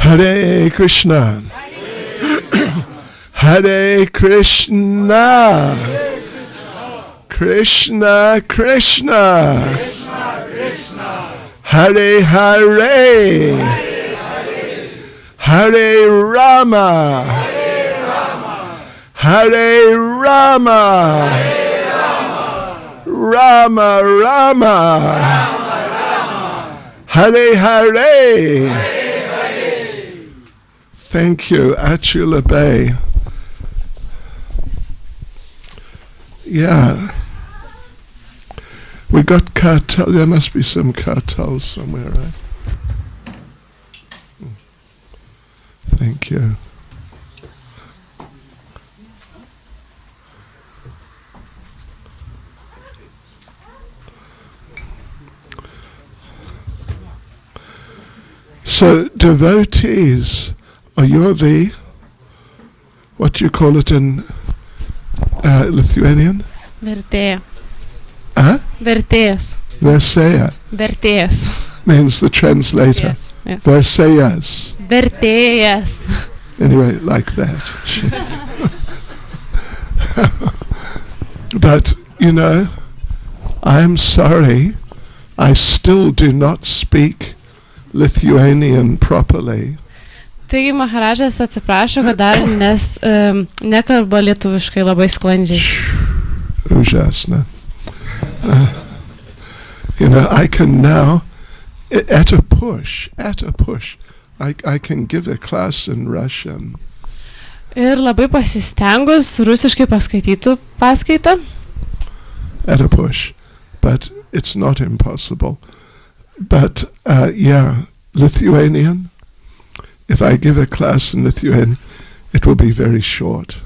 Hare Krishna. Hare Krishna. Krishna Krishna. Hare Hare. Hare Rama. Hare Rama. Rama Rama. Hare Hare. Thank you, Achula Bay. Yeah. We got kartal. There must be some kartals somewhere, right? Thank you. So devotees, you're the, what do you call it in Lithuanian? Vertėja. Huh? Vertėjas. Verseya. Vertėjas. Means the translator. Yes. Verseyas. Vertėjas. Anyway, like that. But, you know, I am sorry, I still do not speak Lithuanian properly. Taigi Maharažas atsiprašo, kad dar nekalba lietuviškai labai sklandžiai. Ужасно. You know, I can now, at a push, I can give a class in Russian. Ir labai pasistengus rusiškai paskaitytų paskaitą. At a push. But it's not impossible. But, yeah, Lithuanian, if I give a class in Lithuanian, it will be very short.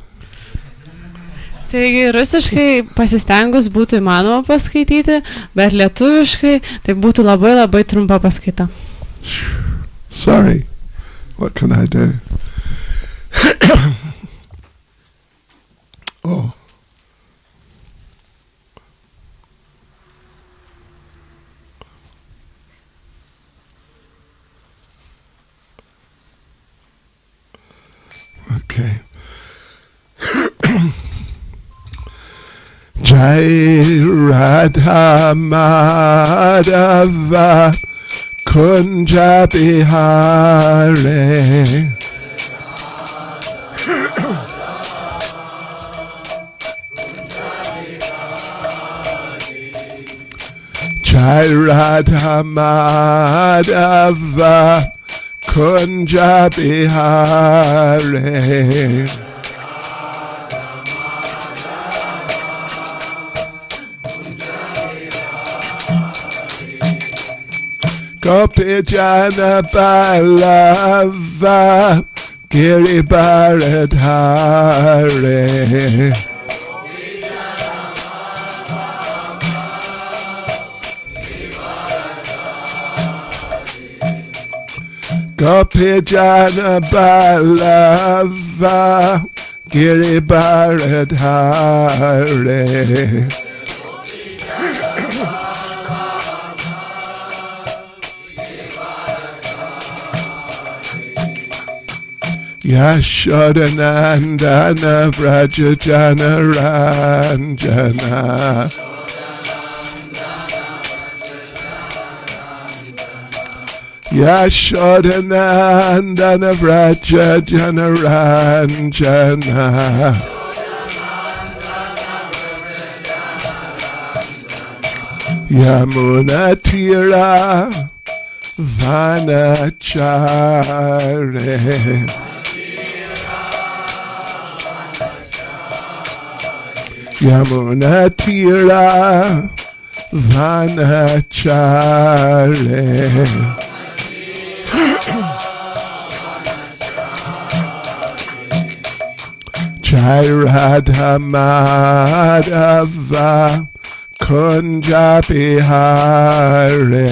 Taigi rusiškai pasistengus būtų įmanoma paskaityti, bet lietuviškai tai būtų labai labai trumpa paskaita. Sorry, what can I do? Oh. Okay. Jai Radha Madhava Kunja Bihare. Jai Radha Madhava Kunja Bihare. Gopi Jana Balava Giri Bharadhare. Gopi Jana Balava Giri Bharadhare. Yashodanandana Vrajajana Ranjana. Yashodanandana Vrajajana Ranjana. Yamuna Tira Vanachare. Yamuna Tira Vanachare. Jai Radha Madhava Kunja Bihare.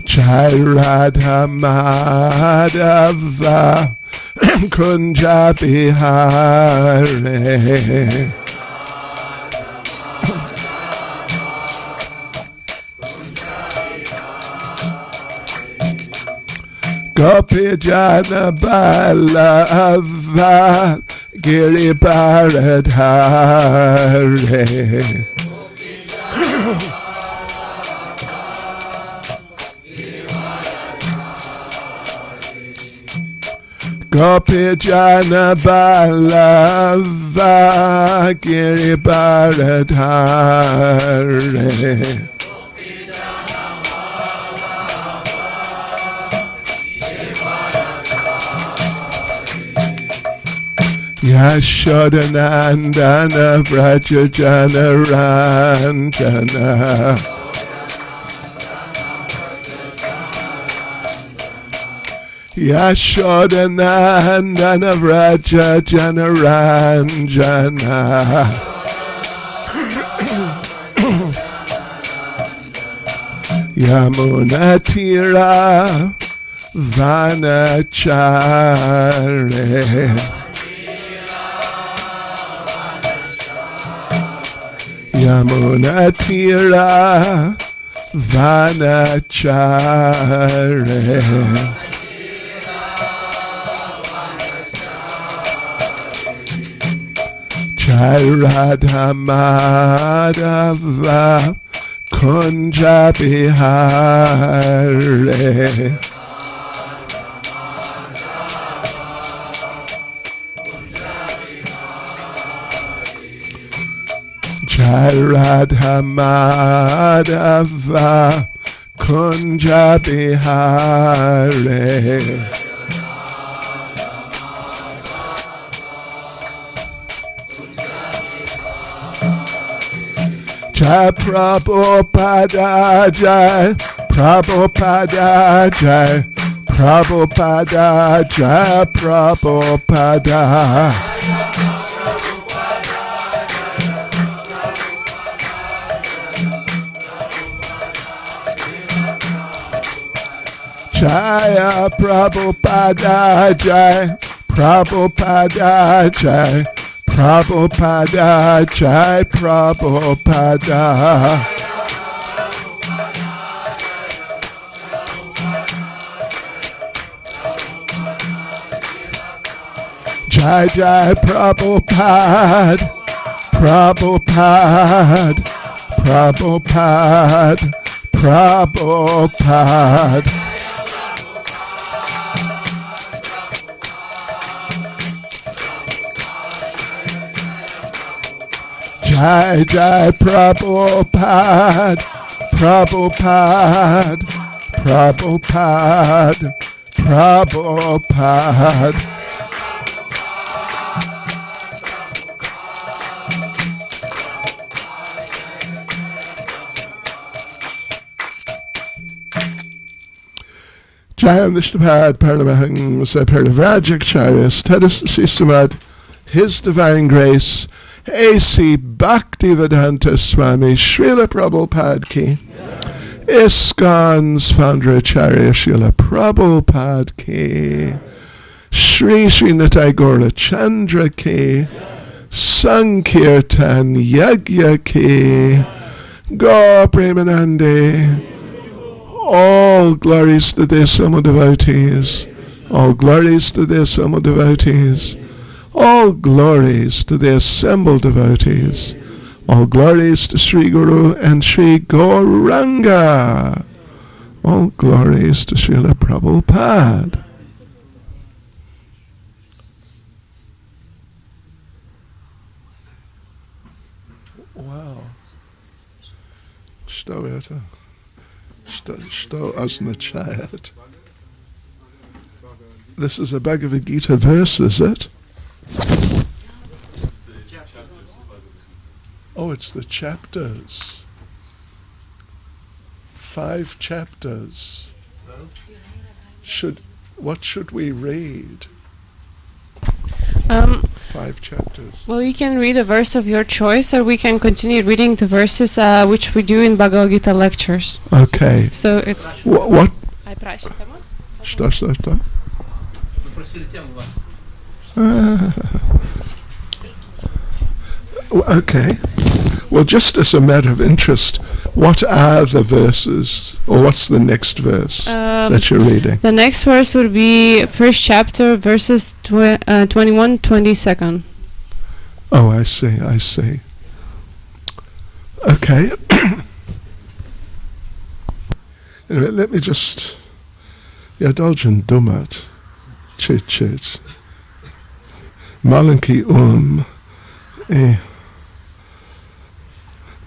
Jai Radha Madhava Kunja Bihare. Gopi Jana Balava Giri Paradhare. Gopi Jana Balava Giri Paradhare. Yashodanandana Vraja Jana Ranjana. Yashodanandana Vraja Jana Ranjana. Yamuna Tira Vanachare. Yamuna Tira Vanachare. Jai Radha Madhava Kunja Bihare. Jai Radha Madhava Kunja Bihare. Jai Prabhupada Jai Prabhupada Jai Prabhupada Jai Prabhupada. Jaya Prabhupada Jai Prabhupada Jai Prabhupada Jai Prabhupada. Jai Jai Prabhupada Prabhupada Prabhupada Prabhupada. Jai Jai Prabhupada Prabhupada Prabhupada Prabhupada. Jai Vishnupad Paramahangsa Parivrajacharya Tadasasi Samad, His Divine Grace, A.C. Bhaktivedanta Swami Srila Prabhupada Ki, ISKCON's founder Acharya Srila Prabhupada Ki, Sri Nitai Gaura Chandra Ki, Sankirtan Yagya Ki, Gaur Premanande. All glories to the assembled devotees. All glories to the assembled devotees. All glories to the assembled devotees. All glories to Sri Guru and Sri Gauranga. All glories to Srila Prabhupada. Wow. Что это? Что означает? This is a Bhagavad Gita verse, is it? Oh, it's the chapters. 5 chapters. What should we read? 5 chapters. Well, you can read a verse of your choice, or we can continue reading the verses which we do in Bhagavad Gita lectures. Okay. So it's... What? Что? Okay. Well, just as a matter of interest, what are the verses, or what's the next verse that you're reading? The next verse would be first chapter, verses 21, 22nd. Oh, I see. Okay. Anyway, let me just... Jadoljan dumat. Chit. Malinki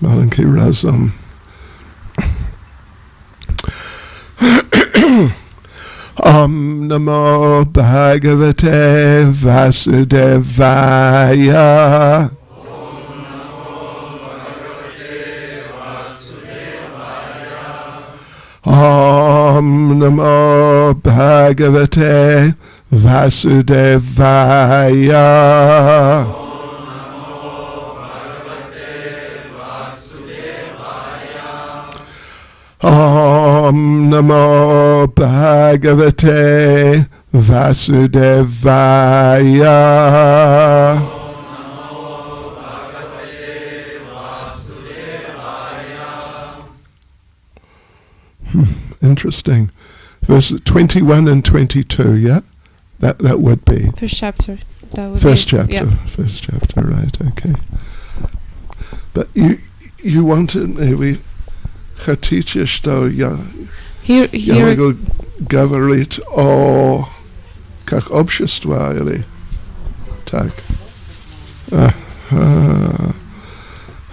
Malinki razum. Om Namo Bhagavate Vasudevaya. Om Namo Bhagavate Vasudevaya. Om Namo Bhagavate Vasudevaya. Interesting. Verses 21 and 22, yeah? That would be. First chapter. That would First be, chapter. yeah. First chapter, right, okay. But you wanted maybe Chatiche что я могу говорить о как общество или так.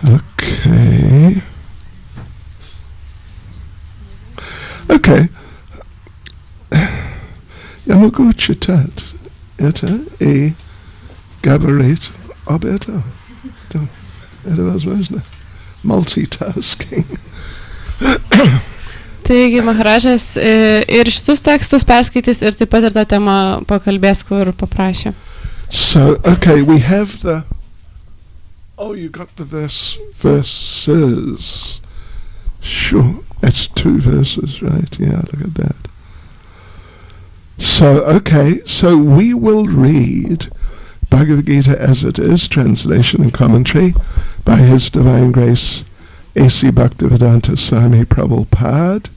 Okay. Okay. Я могу читать это и говорить об этом. Это возможно. Multitasking. Taigi Maharažas ir šitus tekstus perskaitys ir taip pat ir tą temą pakalbės, kur paprašė. So, okay, we have the... Oh, you got the verses. Sure, that's 2 verses, right? Yeah, look at that. So, okay, so we will read Bhagavad Gita as it is, translation and commentary by His Divine Grace A.C. Bhaktivedanta Swami Prabhupada.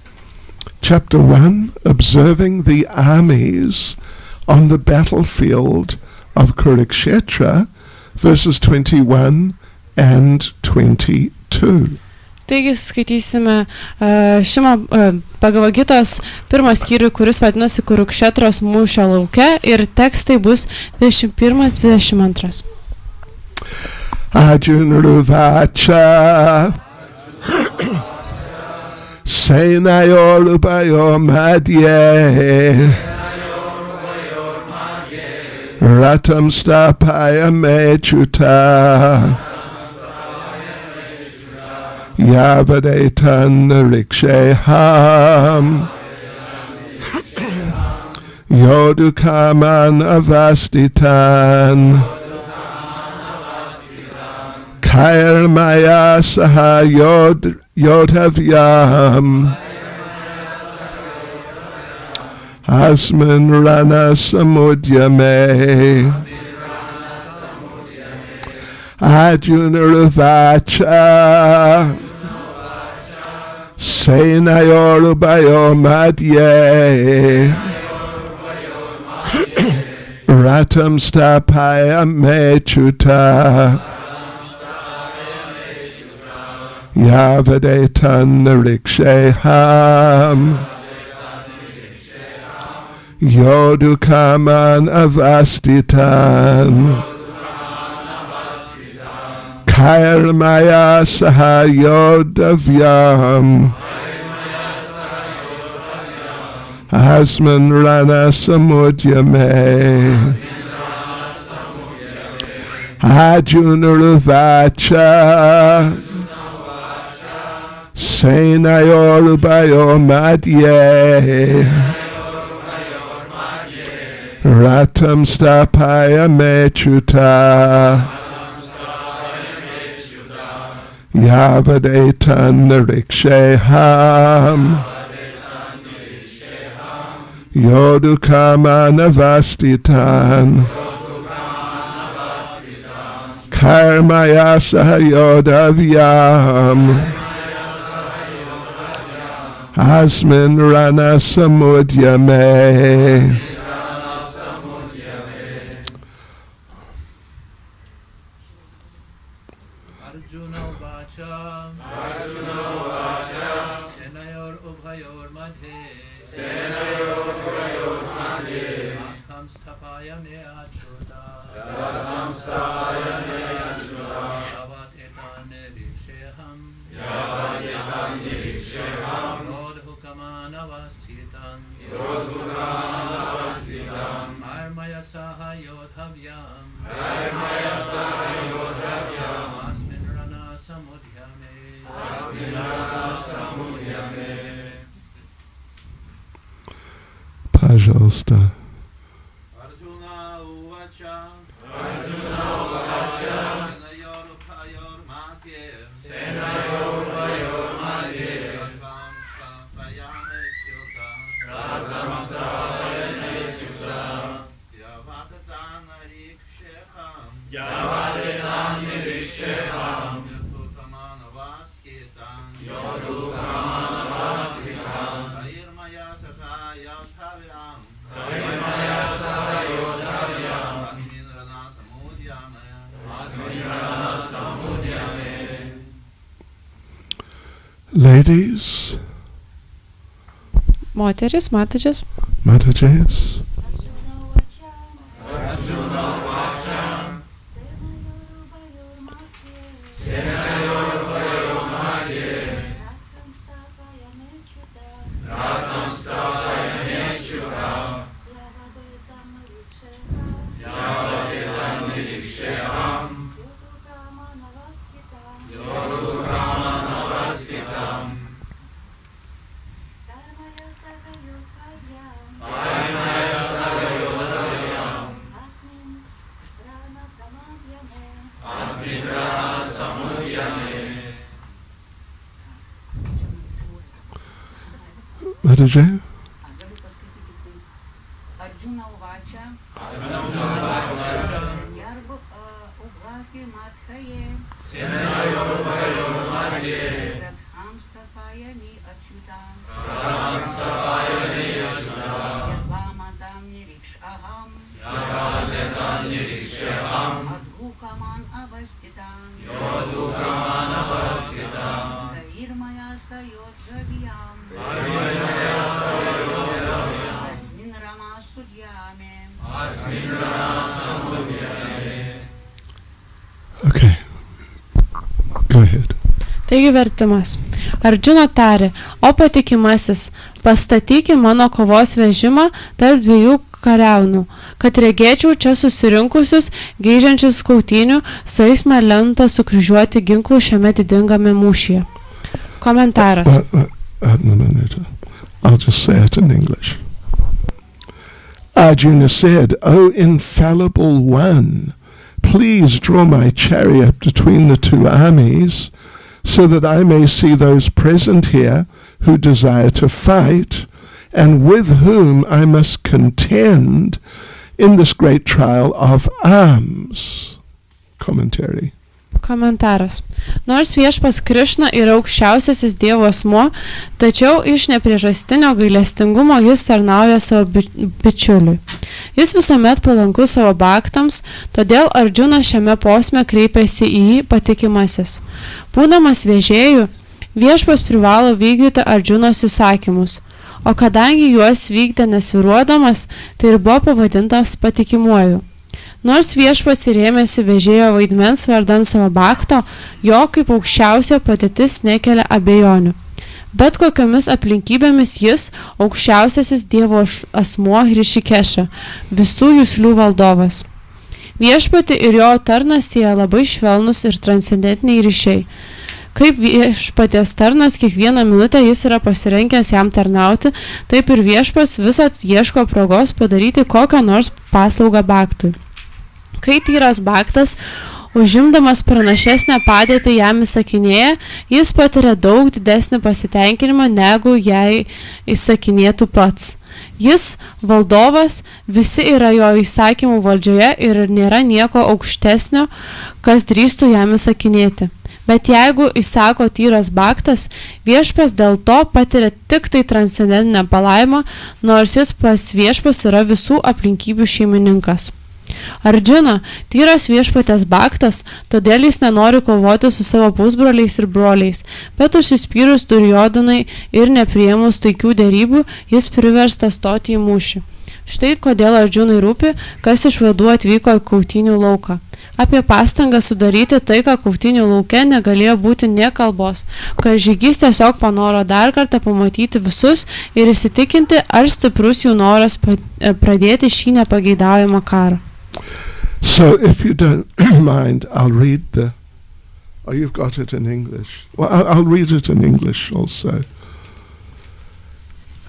Chapter 1, Observing the Armies on the Battlefield of Kurukshetra, verses 21 and 22. Taigi skaitysime Šimą Bhagavad Gitos pirmą skyrių, kuris vadinasi Kurukšetros mūšio lauke, ir tekstai bus 21-22. Arjuna Ruvacha Senayor Upayor Madhye Ratam Stapaya Mechuta Yavadetan Riksheham Yodukaman Avastitan Kair Maya Saha Yodhavyam Asman Rana Samudyame Arjuna Ruvacha Senayor Ubayor Madhye Ratam Stapaya Mechuta Yavadetan Riksheham Yodukaman Avastitan Kair Maya Saha Yodhavyam Asman Rana Samudyame Arjuna Ruvacha Senayor Ubayor Madhye Ratam Stapaya Mechuta Yavadetan Riksheham Yodukaman Avastitan Dharmaya sahayodavyam asmin rana samudyame. Pожалуйста. Ladies, Moteris, Matajas. Matajas. Mataja? Arjuna Uvacha. Yarbu Ubhaki Mathaye. Ratham Stapayani Achyutam. Yadvamadam Nirikshaham. Adhukaman Avastitam. Dairmaya Sayodhaviyam. Asmin Rama Sudyame. Okay. Go ahead. Taigi vertimas. Arjuna tarė, o patikimasis, pastatyki mano kovos vežimą tarp dviejų kariaunų, kad regėčiau čia susirinkusius, geižiančius kautynių, su eisme lenta sukryžiuoti ginklų šiame didingame mūšyje. Komentaras. No. I'll just say it in English. Arjuna said, O infallible one, please draw my chariot between the two armies, so that I may see those present here who desire to fight, and with whom I must contend in this great trial of arms. Commentary. Komentaras. Nors viešpas Krišna yra aukščiausiasis Dievo asmuo, tačiau iš nepriežastinio gailestingumo jis tarnauja savo bičiuliui. Jis visuomet palankus savo baktams, todėl Arjuna šiame posme kreipiasi į jį patikimasis. Būdamas vežėjų, viešpas privalo vykdyti Arjunos įsakymus, o kadangi juos vykdė nesviruodamas, tai ir buvo pavadintas patikimuoju. Nors viešpas įrėmėsi vežėjo vaidmens vardan savo bakto, jo kaip aukščiausio padėtis nekelia abejonių. Bet kokiamis aplinkybėmis jis, aukščiausiasis Dievo asmuo Hrishikeša, visų juslių valdovas. Viešpatį ir jo tarnas sieja labai švelnus ir transcendentiniai ryšiai. Kaip viešpaties tarnas, kiekvieną minutę jis yra pasirengęs jam tarnauti, taip ir viešpas visat ieško progos padaryti kokią nors paslaugą baktui. Kai tyras baktas Užimdamas pranašesnę padėtį jam įsakinėja, jis patiria daug didesnį pasitenkinimą, negu jei įsakinėtų pats. Jis, valdovas, visi yra jo įsakymų valdžioje ir nėra nieko aukštesnio, kas drįstų jam įsakinėti. Bet jeigu įsako tyras baktas, viešpas dėl to patiria tik tai transcendentinę palaimą, nors jis pas viešpas yra visų aplinkybių šeimininkas. Arjuna, tyras viešpatės baktas, todėl jis nenori kovoti su savo pusbroliais ir broliais, bet užsispyrus Duryodhanai ir nepriėmus taikių derybų, jis priverstas stoti į mūšį. Štai kodėl Arjunai rūpi, kas iš vadų atvyko į kautynių lauką. Apie pastangą sudaryti taiką kautynių lauke negalėjo būti nė kalbos, kad žygys tiesiog panoro dar kartą pamatyti visus ir įsitikinti, ar stiprus jų noras pradėti šį nepageidaujamą karą. So if you don't mind, I'll read the... Oh, you've got it in English. Well, I'll read it in English also.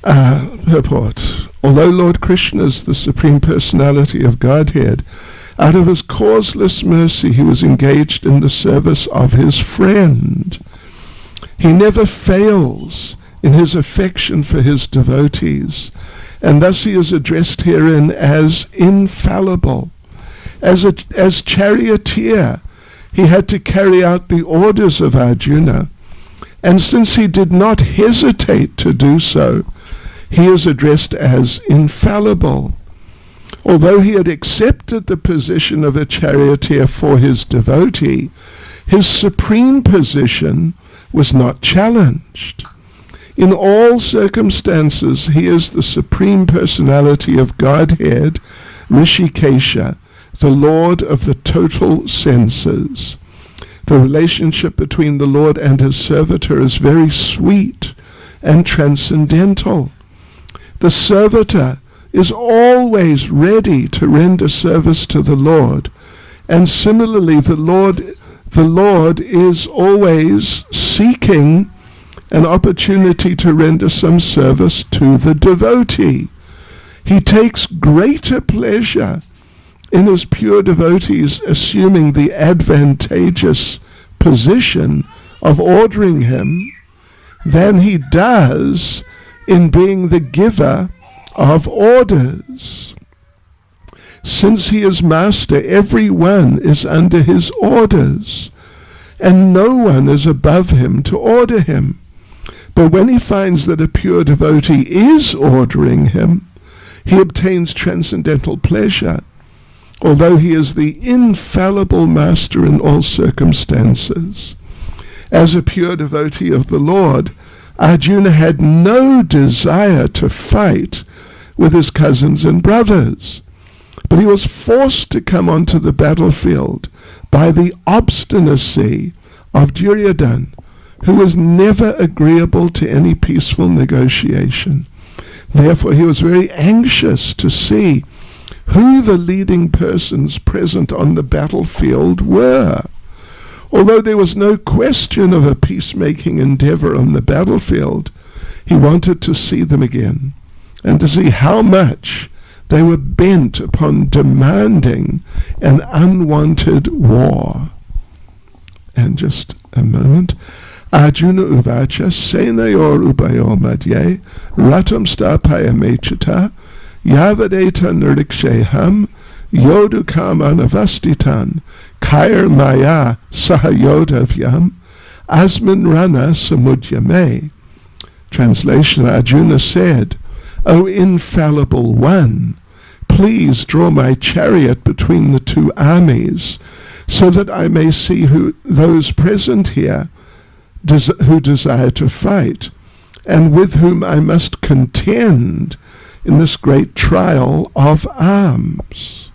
Purport. Although Lord Krishna is the Supreme Personality of Godhead, out of his causeless mercy he was engaged in the service of his friend. He never fails in his affection for his devotees, and thus he is addressed herein as infallible. As charioteer, he had to carry out the orders of Arjuna, and since he did not hesitate to do so, he is addressed as infallible. Although he had accepted the position of a charioteer for his devotee, his supreme position was not challenged. In all circumstances, he is the Supreme Personality of Godhead, Rishikesha, the Lord of the total senses. The relationship between the Lord and his servitor is very sweet and transcendental. The servitor is always ready to render service to the Lord, and similarly the Lord is always seeking an opportunity to render some service to the devotee. He takes greater pleasure in his pure devotees assuming the advantageous position of ordering him than he does in being the giver of orders. Since he is master, every one is under his orders, and no one is above him to order him. But when he finds that a pure devotee is ordering him, he obtains transcendental pleasure, although he is the infallible master in all circumstances. As a pure devotee of the Lord, Arjuna had no desire to fight with his cousins and brothers, but he was forced to come onto the battlefield by the obstinacy of Duryodhana, who was never agreeable to any peaceful negotiation. Therefore he was very anxious to see who the leading persons present on the battlefield were. Although there was no question of a peacemaking endeavor on the battlefield, he wanted to see them again and to see how much they were bent upon demanding an unwanted war. And just a moment. Arjuna uvacha senayor ubayor madhye ratam stapaya mechita yavadeta niriksheham yodukam anavastitan kair maya sahayodavyam asmin rana samudyame. Translation: Arjuna said, O infallible one, please draw my chariot between the two armies, so that I may see those present here who desire to fight, and with whom I must contend in this great trial of arms.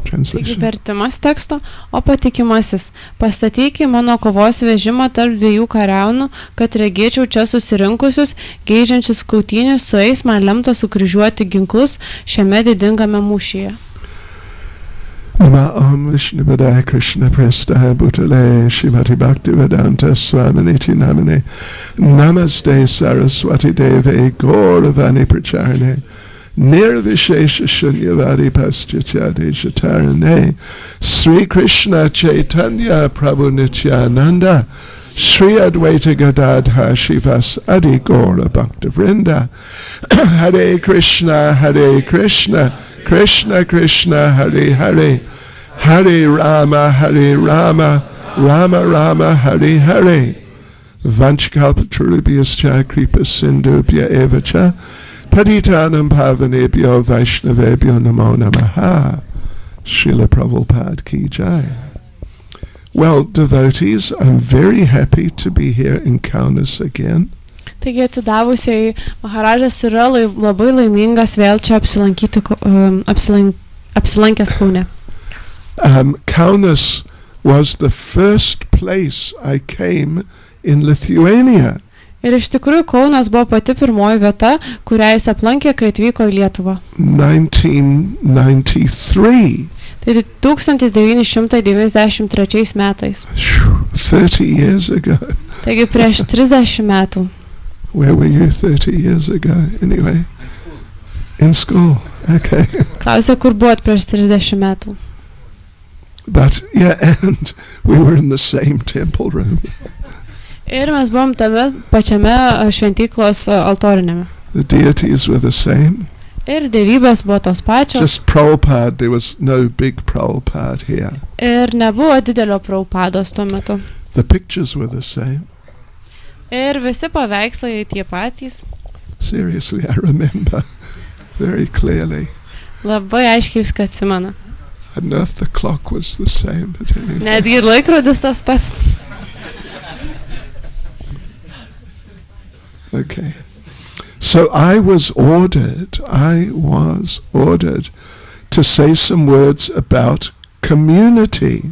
Taigi vertimas teksto, o patikimasis, pastatyk į mano kovos vežimą tarp dviejų kariaunų, kad regėčiau čia susirinkusius, geidžiančius kautynių, su jais man lemta sukryžiuoti ginklus šiame didingame mūšyje. Om Vishnuvadaya Krishna Prestaya Bhutale Shrimati Bhaktivedanta Swaminiti Namane Namaste Saraswati Deve Gauravani Pracharane Nirvishesha Shunyavadi Paschachade Jatarane Sri Krishna Chaitanya Prabhu Nityananda Sri Advaita Gadadha Shivas Adi Gaura Bhakta Vrinda Hare Krishna Krishna Krishna Hare Hare Hare Rama Rama Rama Hare Hare Vanchkalpatarubhyascha Kripa Sindhubhya Evacha Patitanam Pavanebhyo Vaishnavebhyo Namo Namaha. Srila Prabhupada Ki Jai. Well, devotees, I'm very happy to be here in Kaunas again. Taigi atsidavusiai Maharažas yra labai laimingas vėl čia apsilankęs Kaune. Kaunas was the first place I came in Lithuania. Ir iš tikrųjų Kaunas buvo pati pirmoji vieta, kurią jis aplankė, kai atvyko į Lietuvą. 1993. Tai 1993 metais. 30 years ago. Taigi prieš 30 metų. Where were you 30 years ago, anyway? In school. Okay. Klausė, kur buvot prieš 30 metų. But, yeah, and we were in the same temple room. Ir mes buvom tame pačiame šventyklos altorinėme. The deities were the same. Ir dievybės buvo tos pačios. Just Prabhupada, there was no big Prabhupada here. Ir nebuvo didelio Prabhupados tuo metu. The pictures were the same. Ir visi paveikslai tie patys. Seriously, I remember very clearly. Labai aiškiai viską atsimena. I don't know if the clock was the same, but anyway. Netgi ir laikrodis tas pats. Okay. So I was ordered to say some words about community.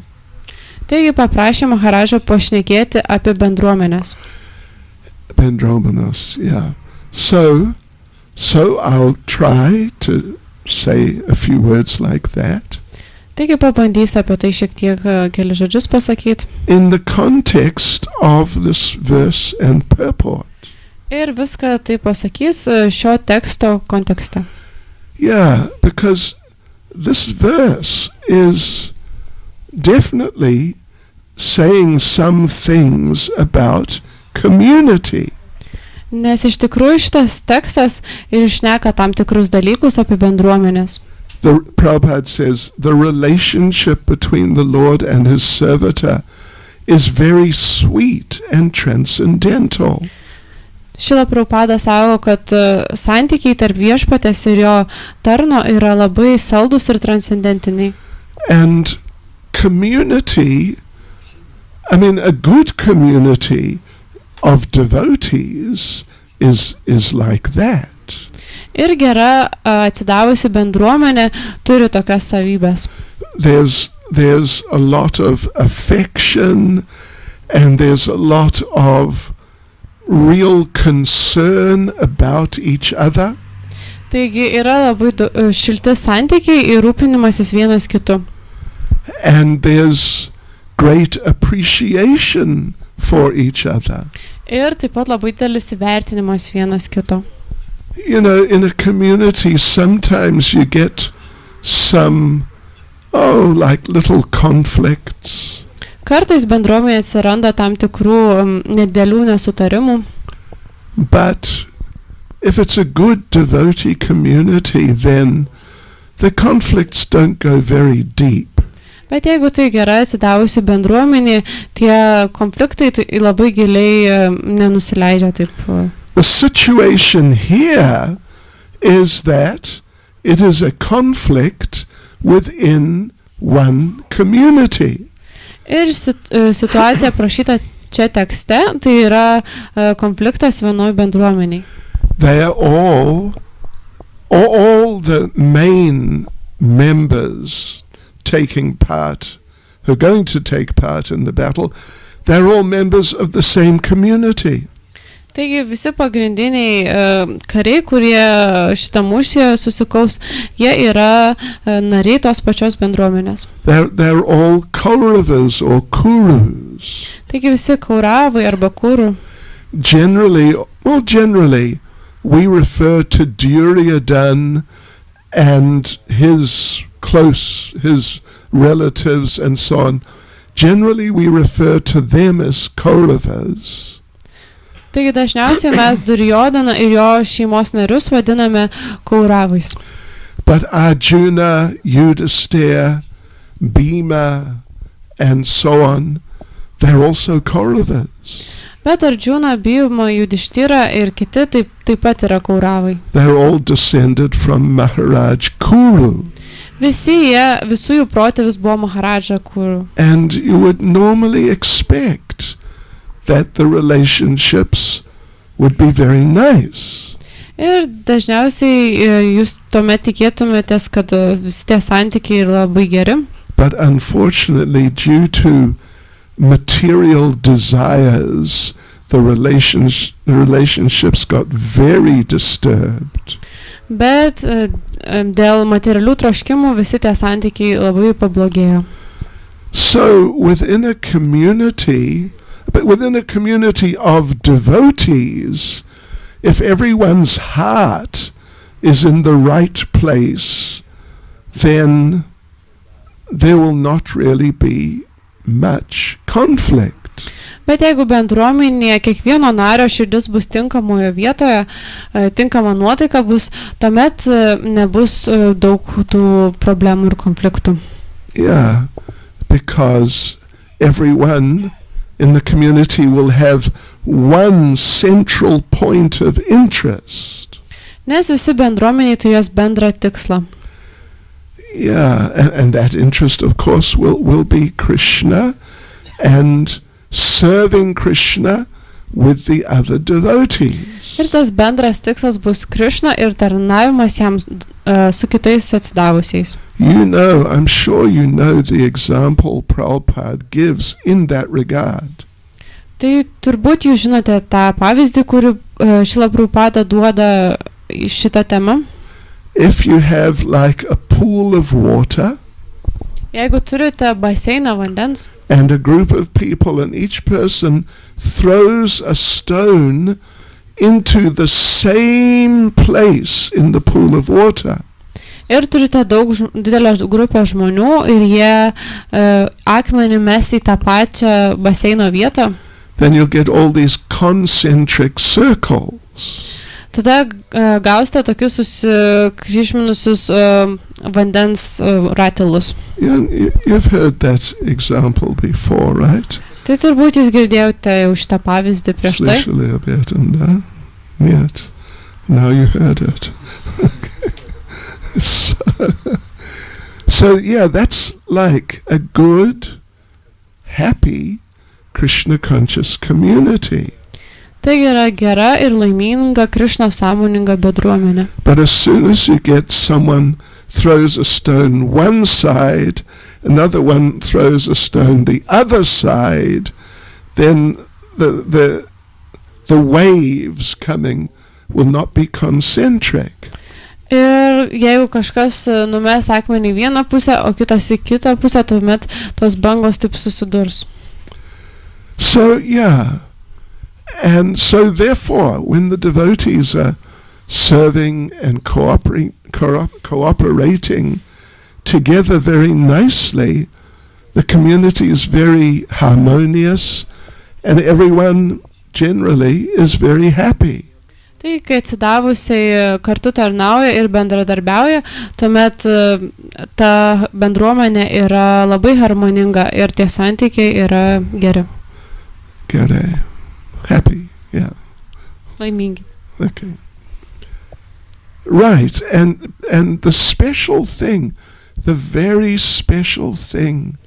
Taigi paprašė Maharažą pašnekėti apie bendruomenės. Bendruomenos, yeah. So I'll try to say a few words like that. Taigi pabandys apie tai šiek tiek keli žodžius pasakyti. In the context of this verse and purport. Ir viską tai pasakys šio teksto kontekste. Yeah, because this verse is definitely saying some things about community. Nes iš tikrųjų šitas tekstas ir šneka tam tikrus dalykus apie bendruomenės. The Prabhupada says the relationship between the Lord and his servitor is very sweet and transcendental. Šila Prabhupada sako, kad santykiai tarp viešpatės ir jo tarno yra labai saldus ir transcendentiniai. And community, I mean a good community of devotees is like that. Ir gera atsidavusi bendruomenė turi tokias savybės. There's a lot of affection and there's a lot of real concern about each other. Taigi yra labai šilti santykiai ir rūpinimasis vienas kitu. And there's great appreciation for each other. Ir taip pat labai didelis įvertinimas vienas kito. You know, in a community sometimes you get some like little conflicts. Kartais bendruomenėje atsiranda tam tikrų nedėlių nesutarimų. But if it's a good devotee community, then the conflicts don't go very deep. Bet jeigu tai gera atsidavusi bendruomenė, tie konfliktai tai labai giliai nenusileidžia taip. The situation here is that it is a conflict within one community. Ir situacija aprašyta čia tekste, tai yra konfliktas vienoj bendruomeniai. They are all the main members taking part, who are going to take part in the battle, they're all members of the same community. Taigi visi pagrindiniai kariai, kurie šitą mūšį susikaus, jie yra nariai tos pačios bendruomenės. They're all Kauravas or Kurus. Taigi visi Kauravai arba Kurų. Generally, we refer to Duryodhana and his relatives and so on. Generally we refer to them as Kauravas. Taigi dažniausiai mes Duryodaną ir jo šeimos narius vadiname Kauravais. But Arjuna, Yudhisthira, Bhima, and so on, they're also Kauravas. Bet Arjuna, Bhima, Yudhishthira ir kiti taip pat yra Kauravai. They're all descended from Maharaj Kuru. Visų jų protėvis buvo Maharaja Kuru. And you would normally expect that the relationships would be very nice. Ir dažniausiai jūs tuomet tikėtumėtės, kad visi tie santykiai yra labai geri. But unfortunately, due to material desires, the relationships got very disturbed. Bet dėl materialių troškimų visi tie santykiai labai pablogėjo. So within a community of devotees, if everyone's heart is in the right place, then there will not really be much conflict. Bet jeigu bendruomenėje kiekvieno nario širdis bus tinkamoje vietoje, tinkama nuotaika bus, tuomet nebus daug tų problemų ir konfliktų. Yeah, because everyone in the community will have one central point of interest. Nes visi bendruomeniai turės bendrą tikslą. Yeah, and that interest, of course, will be Krishna and serving Krishna with the other devotees. Ir tas bendras tikslas bus Krishna ir tarnavimas jam su kitais atsidavusiais. You know, I'm sure you know the example Prabhupada gives in that regard. Tai turbūt jūs žinote tą pavyzdį, kurį Šrila Prabhupada duoda šitą temą. If you have like a pool of water, jeigu turite baseiną vandens, and a group of people and each person throws a stone into the same place in the pool of water, ir turite didelę grupę žmonių ir jie akmenį mes į tą pačią baseino vietą, then you'll get all these concentric circles. Tada gausite tokius susikryžminusius vandens ratilus. You've heard that example before, right? Tai turbūt jūs girdėjote jau šitą pavyzdį prieš tai. Yet. Now you heard it. So yeah, that's like a good, happy, Krishna conscious community. Tai yra gera ir laiminga Krishna sąmoninga bendruomenė. But as soon as you get someone throws a stone one side, another one throws a stone the other side, then the waves coming will not be concentric. Ir jeigu kažkas numes akmenį į vieną pusę, o kitas į kitą pusę, tuomet tos bangos taip susidurs. So yeah. And so therefore, when the devotees are serving and cooperating together very nicely, the community is very harmonious and everyone generally is very happy. Tai kai atsidavusiai kartu tarnauja ir bendradarbiauja, tuomet ta bendruomenė yra labai harmoninga ir tie santykiai yra geri. Geri. Happy, yeah. Laimingi. Okay. Right, and the special thing, the very special thing,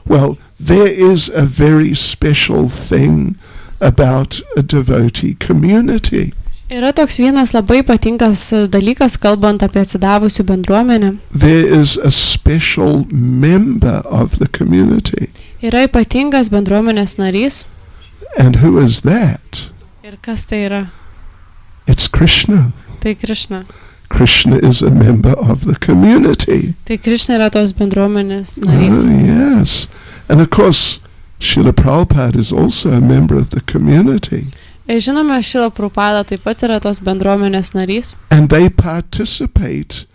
well, there is a very special thing about a devotee community. Yra toks vienas labai ypatingas dalykas, kalbant apie atsidavusių bendruomenę. There is a special member of the community. Yra ypatingas bendruomenės narys. And who is that? Ir kas tai yra? It's Krishna. Tai Krishna. Krishna is a member of the community. Tai Krishna yra tos bendruomenės narys. Oh, yes. And of course, Srila Prabhupada is also a member of the community. Ir žinome, Šrila Prabhupada taip pat yra tos bendruomenės narys. And they participate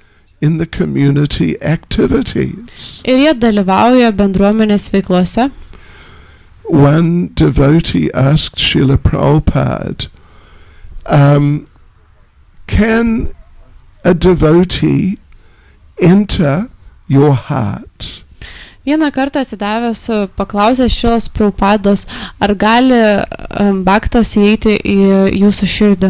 in the community activities. Ir jie dalyvauja bendruomenės veiklose. One devotee asked Srila Prabhupada, can a devotee enter your heart? Vieną kartą atsidavęs paklausė Šrilos Prabhupados, ar gali bhaktas įeiti į jūsų širdį.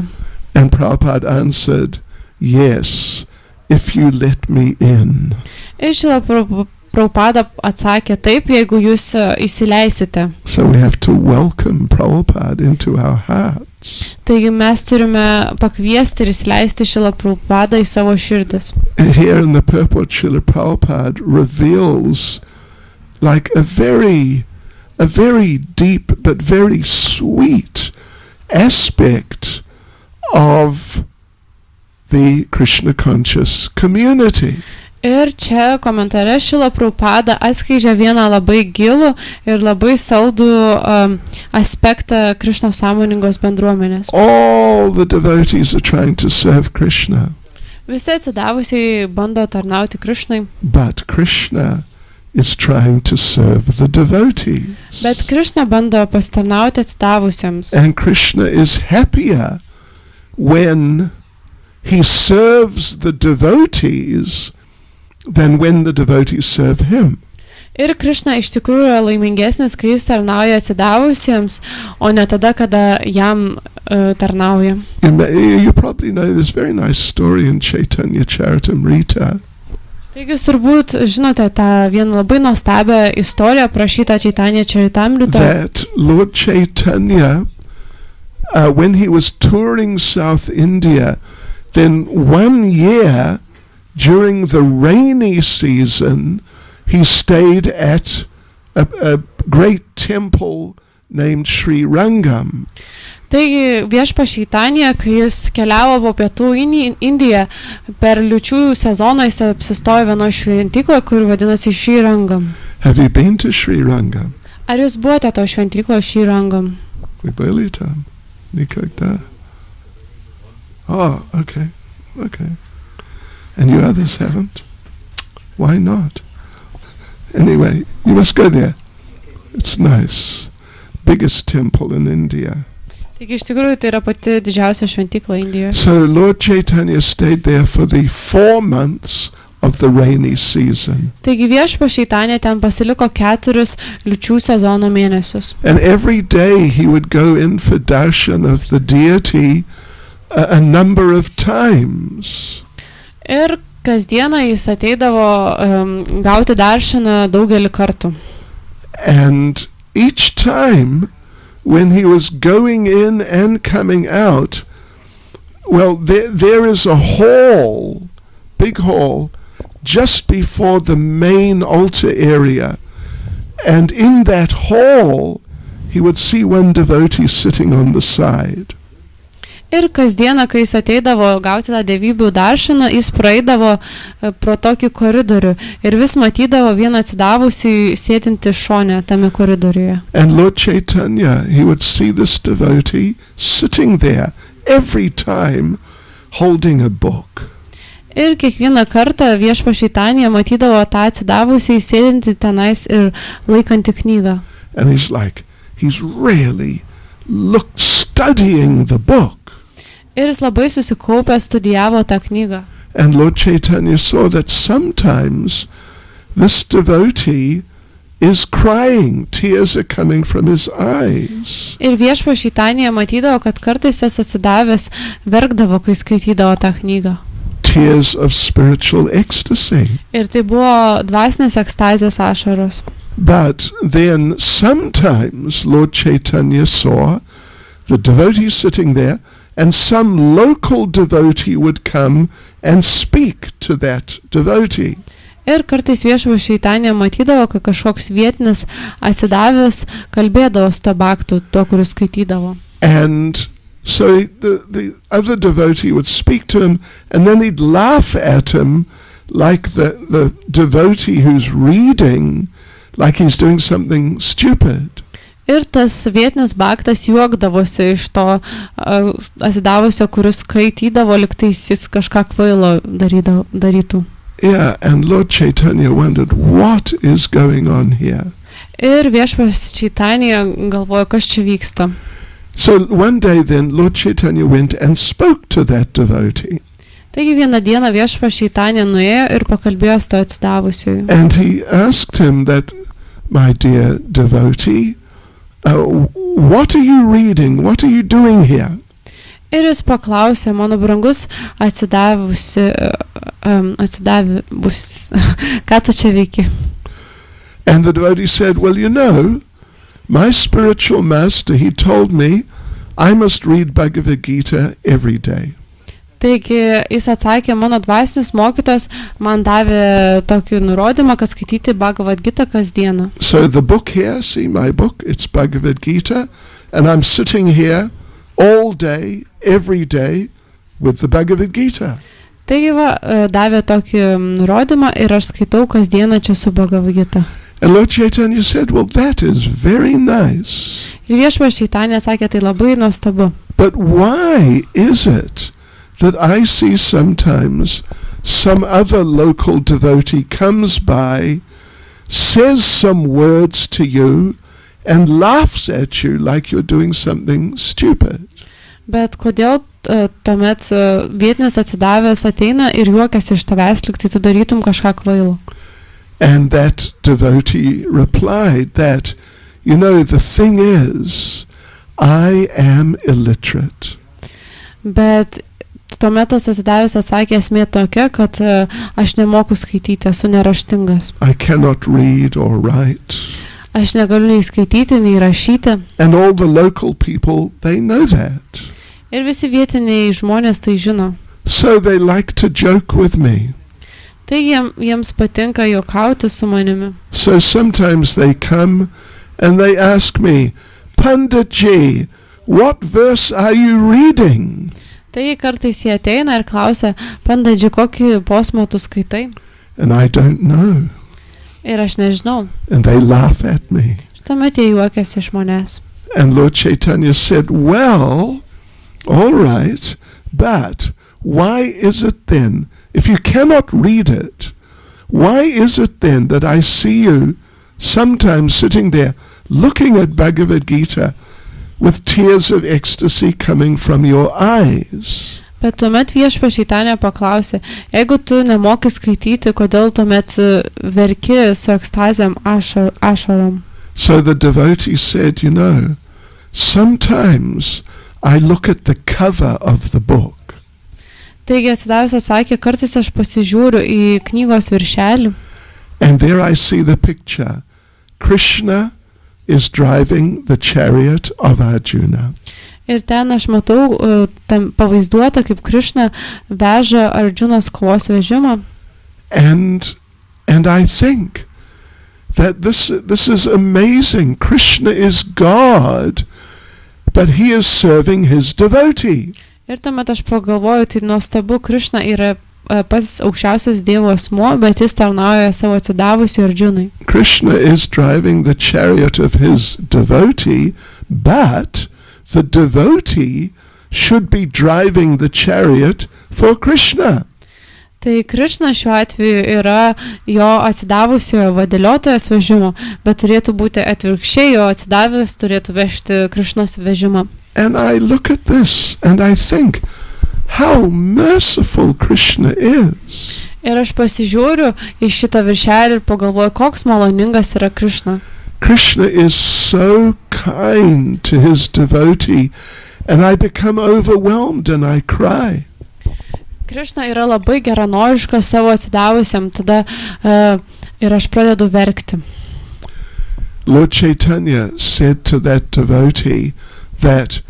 And Prabhupada answered, yes, if you let me in. Ir Šrila Prabhupada atsakė taip, jeigu jūs įsileisite. So we have to welcome Prabhupada into our hearts. Taigi mes turime pakviesti ir įsileisti Šrila Prabhupadą į savo širdis. Here in the purport, Srila Prabhupada reveals like a very deep but very sweet aspect of the Krishna conscious community. Ir čia komentare Šrila Prabhupada atskleidžia vieną labai gilų ir labai saldų aspektą Krishnos sąmoningos bendruomenės. All the devotees are trying to serve Krishna. Visi atsidavusiai bando tarnauti Krishnai. But Krishna is trying to serve the devotees. Bet Krishna bando pasitarnauti atsidavusiems. And Krishna is happier when he serves the devotees than when the devotees serve him. Ir Krishna iš tikrųjų yra laimingesnis, kai jis tarnauja atsidavusiems, o ne tada, kada jam tarnauja. You probably know this very nice story in Chaitanya Charitamrita. Taigi jūs turbūt žinote tą vieną labai nuostabią istoriją aprašytą Chaitanya Charitamrita. That Lord Chaitanya, when he was touring South India, then one year during the rainy season, he stayed at a great temple named Sri Rangam. Taigi viešpa Čaitanija, kai jis keliavo po pietų Indiją, per liūčių sezoną jis apsistojo vienoje šventykloje, kur vadinasi Sri Rangam. Have you been to Sri Rangam? Ar jūs buvote to šventykloje Sri Rangam? Tam. Oh, okay. And you others haven't? Why not? Anyway, you must go there. It's nice. Biggest temple in India. Taigi iš tikrųjų tai yra pati didžiausia šventykla Indijoje. So Lord Chaitanya stayed there for the 4 months of the rainy season. Taigi viešpas Čaitanija ten pasiliko 4 liūčių sezono mėnesius. And every day he would go in for darshan of the deity a number of times. Ir kasdieną jis ateidavo gauti darshaną daugelį kartų. And each time when he was going in and coming out, well, there is a hall, big hall, just before the main altar area. And in that hall, he would see one devotee sitting on the side. Ir kasdieną, kai jis ateidavo gauti tą dievybių darshaną, jis praeidavo pro tokį koridorių ir vis matydavo vieną atsidavusį sėdintį šone tame koridoriuje. And Lord Chaitanya, he would see this devotee sitting there every time holding a book. Ir kiekvieną kartą viešpas Čaitanija matydavo tą atsidavusį sėdintį tenais ir laikantį knygą. And he's really studying the book. Ir jis labai susikaupę studijavo tą knygą. And Lord Chaitanya saw that sometimes this devotee is crying, tears are coming from his eyes. Ir viešpas Čaitanija matydavo, kad kartais jis atsidavęs verkdavo, kai skaitydavo tą knygą. Tears of spiritual ecstasy. Ir tai buvo dvasinės ekstazės ašaros. But then sometimes Lord Chaitanya saw the devotee sitting there, and some local devotee would come and speak to that devotee. Ir kartais viešpas Čaitanija matydavo, kad kažkoks vietinis atsidavęs kalbėdavo su to bhaktu, tuo, kuris skaitydavo. And so the other devotee would speak to him, and then he'd laugh at him like the devotee who's reading, like he's doing something stupid. Ir tas vietinis bhaktas juokdavosi iš to atsidavusio, kuris skaitydavo, liktais jis kažką kvailo darytų. Yeah, and Lord Chaitanya wondered, what is going on here? Ir viešpas Čaitanija galvojo, kas čia vyksta. So one day then Lord Chaitanya went and spoke to that devotee. Taigi vieną dieną viešpas Čaitanija nuėjo ir pakalbėjo su to atsidavusiu. And he asked him that, my dear devotee, what are you reading? What are you doing here? Ir jis paklausė, mano brangus atsidavus, ką tu čia veiki? And the devotee said, well, you know, my spiritual master, he told me I must read Bhagavad Gita every day. Taigi jis atsakė, mano dvasinis mokytojas man davė tokį nurodymą, kad skaityti Bhagavad Gita kasdieną. So the book here, see my book, it's Bhagavad Gita, and I'm sitting here all day, every day with the Bhagavad Gita. Taigi davė tokį nurodymą ir aš skaitau kasdieną čia su Bhagavad Gita. And Lord Chaitanya said, well, that is very nice. Ir viešpas Čaitanija sakė, tai labai nuostabu. But why is it that I see sometimes some other local devotee comes by, says some words to you, and laughs at you like you're doing something stupid? Bet kodėl tuomet vietinis atsidavęs ateina ir juokiasi iš tavęs, lyg tai tu darytum kažką kvailo? And that devotee replied that, you know, the thing is, I am illiterate. Bet tuomet tas atsidavęs atsakė, esmė tokia, kad aš nemoku skaityti, esu neraštingas. I cannot read or write. Aš negaliu nei skaityti, nei rašyti. And all the local people, they know that. Ir visi vietiniai žmonės tai žino. So they like to joke with me. Tai jiems patinka juokauti su manimi. So sometimes they come and they ask me, Panditji, what verse are you reading? Tai kartais jie ateina ir klausia, Panditji, kokį posmą tu skaitai? And I don't know. Ir aš nežinau. And they laugh at me. Tuomet jie juokiasi iš manęs. And Lord Chaitanya said, well, all right, but why is it then, if you cannot read it, why is it then that I see you sometimes sitting there looking at Bhagavad Gita with tears of ecstasy coming from your eyes? Bet tuomet viešpas Čaitanija paklausė, jeigu tu nemoki skaityti, kodėl tuomet verki su ekstazėm ašarom? So the devotee said, you know, sometimes I look at the cover of the book. Taigi atsidavęs atsakė, kartais aš pasižiūriu į knygos viršelį. And there I see the picture. Krishna is driving the chariot of Arjuna. Ir ten aš matau pavaizduota, kaip Krišna veža Arjunos kovos vežimą. And I think that this is amazing. Krishna is God, but he is serving his devotee. Ir tuomet aš pagalvoju, tai nuostabu, Krišna yra pats aukščiausias Dievo asmuo, bet jis tarnauja savo atsidavusiu Arjunai. Krishna is driving the chariot of his devotee, but the devotee should be driving the chariot for Krishna. Tai Krišna šiuo atveju yra jo atsidavusiojo vadėliotojas vežimo, bet turėtų būti atvirkščiai, jo atsidavęs turėtų vežti Krišnos vežimą. And I look at this and I think, how merciful Krishna is. Ir aš pasižiūriu į šitą viršelį ir pagalvoju, koks maloningas yra Krišna. Krishna is so kind to his devotee, and I become overwhelmed and I cry. Krišna yra labai geranoriškas savo atsidavusiam, tada ir aš pradedu verkti. Lord Chaitanya said to that devotee that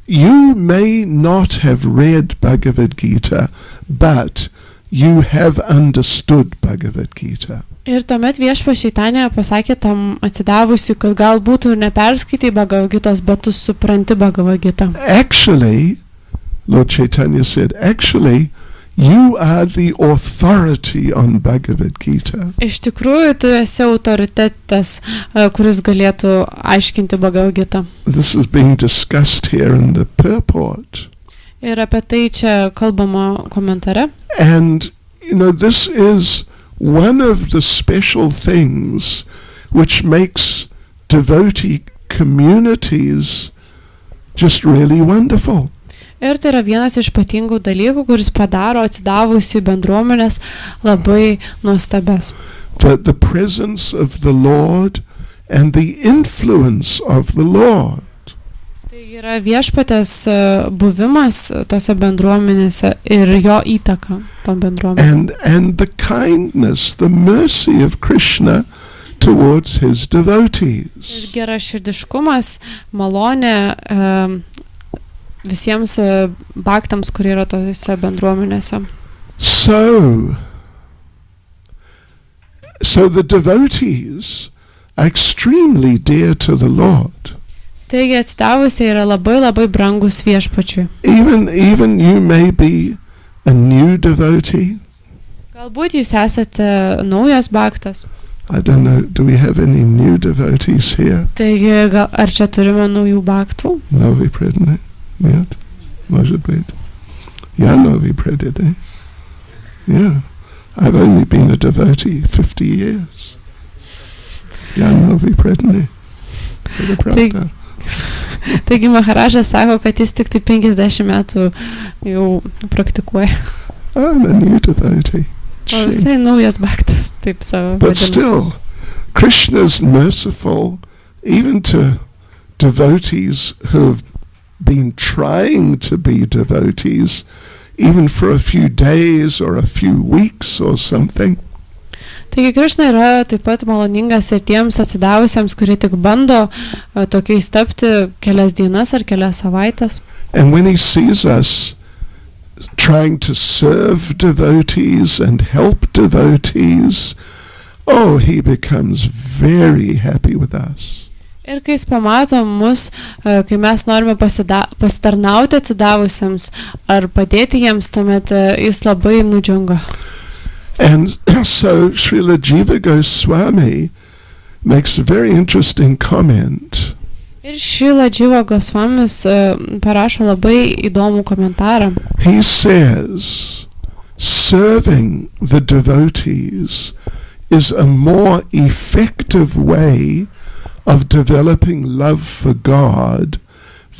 you may not have read Bhagavad Gita, but you have understood Bhagavad Gita. Ir tuomet viešpas Čaitanija pasakė tam atsidavusiu, kad galbūt tu neperskaitai Bhagavad Gitos, bet tu supranti Bhagavad Gitą. Actually, Lord Chaitanya said, actually, You are the authority on Bhagavad Gita. Iš tikrųjų, tu esi autoritetas, kuris galėtų aiškinti Bhagavad Gitą. This is being discussed here in the purport. Ir apie tai čia kalbama komentare. And, this is one of the special things which makes devotee communities just really wonderful. Ir tai yra vienas iš ypatingų dalykų, kuris padaro atsidavusių bendruomenės labai nuostabes. But the presence of the Lord and the influence of the Lord. Tai yra viešpatės buvimas tose bendruomenėse ir jo įtaka tom bendruomenėm. And the kindness, the mercy of Krishna towards his devotees. Ir geraširdiškumas, malonė visiems bhaktams, kurie yra tose bendruomenėse. So the devotees are extremely dear to the Lord. Taigi atsidavusiai yra labai labai brangus viešpačiui. Even you may be a new devotee. Galbūt jūs esate naujas bhaktas. I don't know, do we have any new devotees here? Taigi ar čia turime naujų bhaktų? Novi predne. Нет, может быть. Я новый преданный. Yeah. I've only been a devotee 50 years. Я новый преданный. Это правда. Taigi Maharažas sako, kad jis tik tai 50 metų jau praktikuoja. I'm a new devotee. O visai naujas bhaktas, taip savo. But still, Krishna's merciful even to devotees who have been trying to be devotees even for a few days or a few weeks or something. Taigi Krishna yra taip pat maloningas ir tiems atsidavusiems, kurie tik bando tokiais tapti kelias dienas ar kelias savaitės. And when he sees us trying to serve devotees and help devotees, he becomes very happy with us. Ir kai jis pamato mus, kai mes norime pasitarnauti atsidavusiems ar padėti jiems, tuomet jis labai nudžiunga. And so Srila Jiva Goswami makes a very interesting comment. Ir Srila Jiva Goswamis parašo labai įdomų komentarą. He says, serving the devotees is a more effective way of developing love for God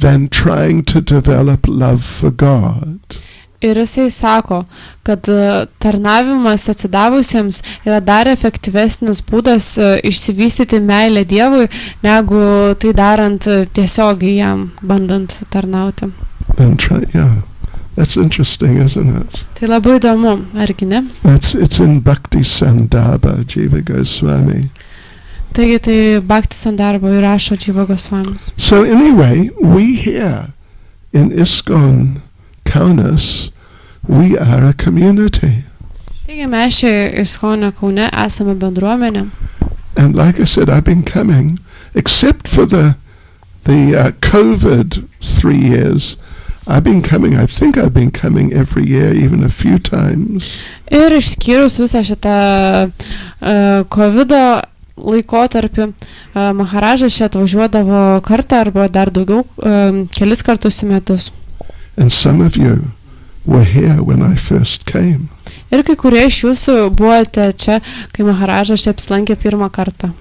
than trying to develop love for God. Ir jisai sako, kad tarnavimas atsidavusiems yra dar efektyvesnis būdas išsivystyti meilę Dievui, negu tai darant tiesiogiai jam, bandant tarnauti. That's interesting, isn't it? Tai labai įdomu, argi ne? It's in Bhakti Sandarbha, Jiva Goswami. Taigi tai Bhakti Sandarbha įrašo Jiva Goswamis. So anyway, we here in ISKCON Kaunas, we are a community. Taigi mes čia ISKCON Kaune esame bendruomenė. And like I said, I've been coming, except for the COVID 3 years, I think I've been coming every year, even a few times. Ir išskyrus visą šitą COVID laikotarpį, Maharažas čia atvažiuodavo kartą arba dar daugiau, kelis kartus į metus. And some of you were here when I first came. Ir kai kurie iš jūsų buvote čia, kai Maharažas čia apsilankė pirmą kartą.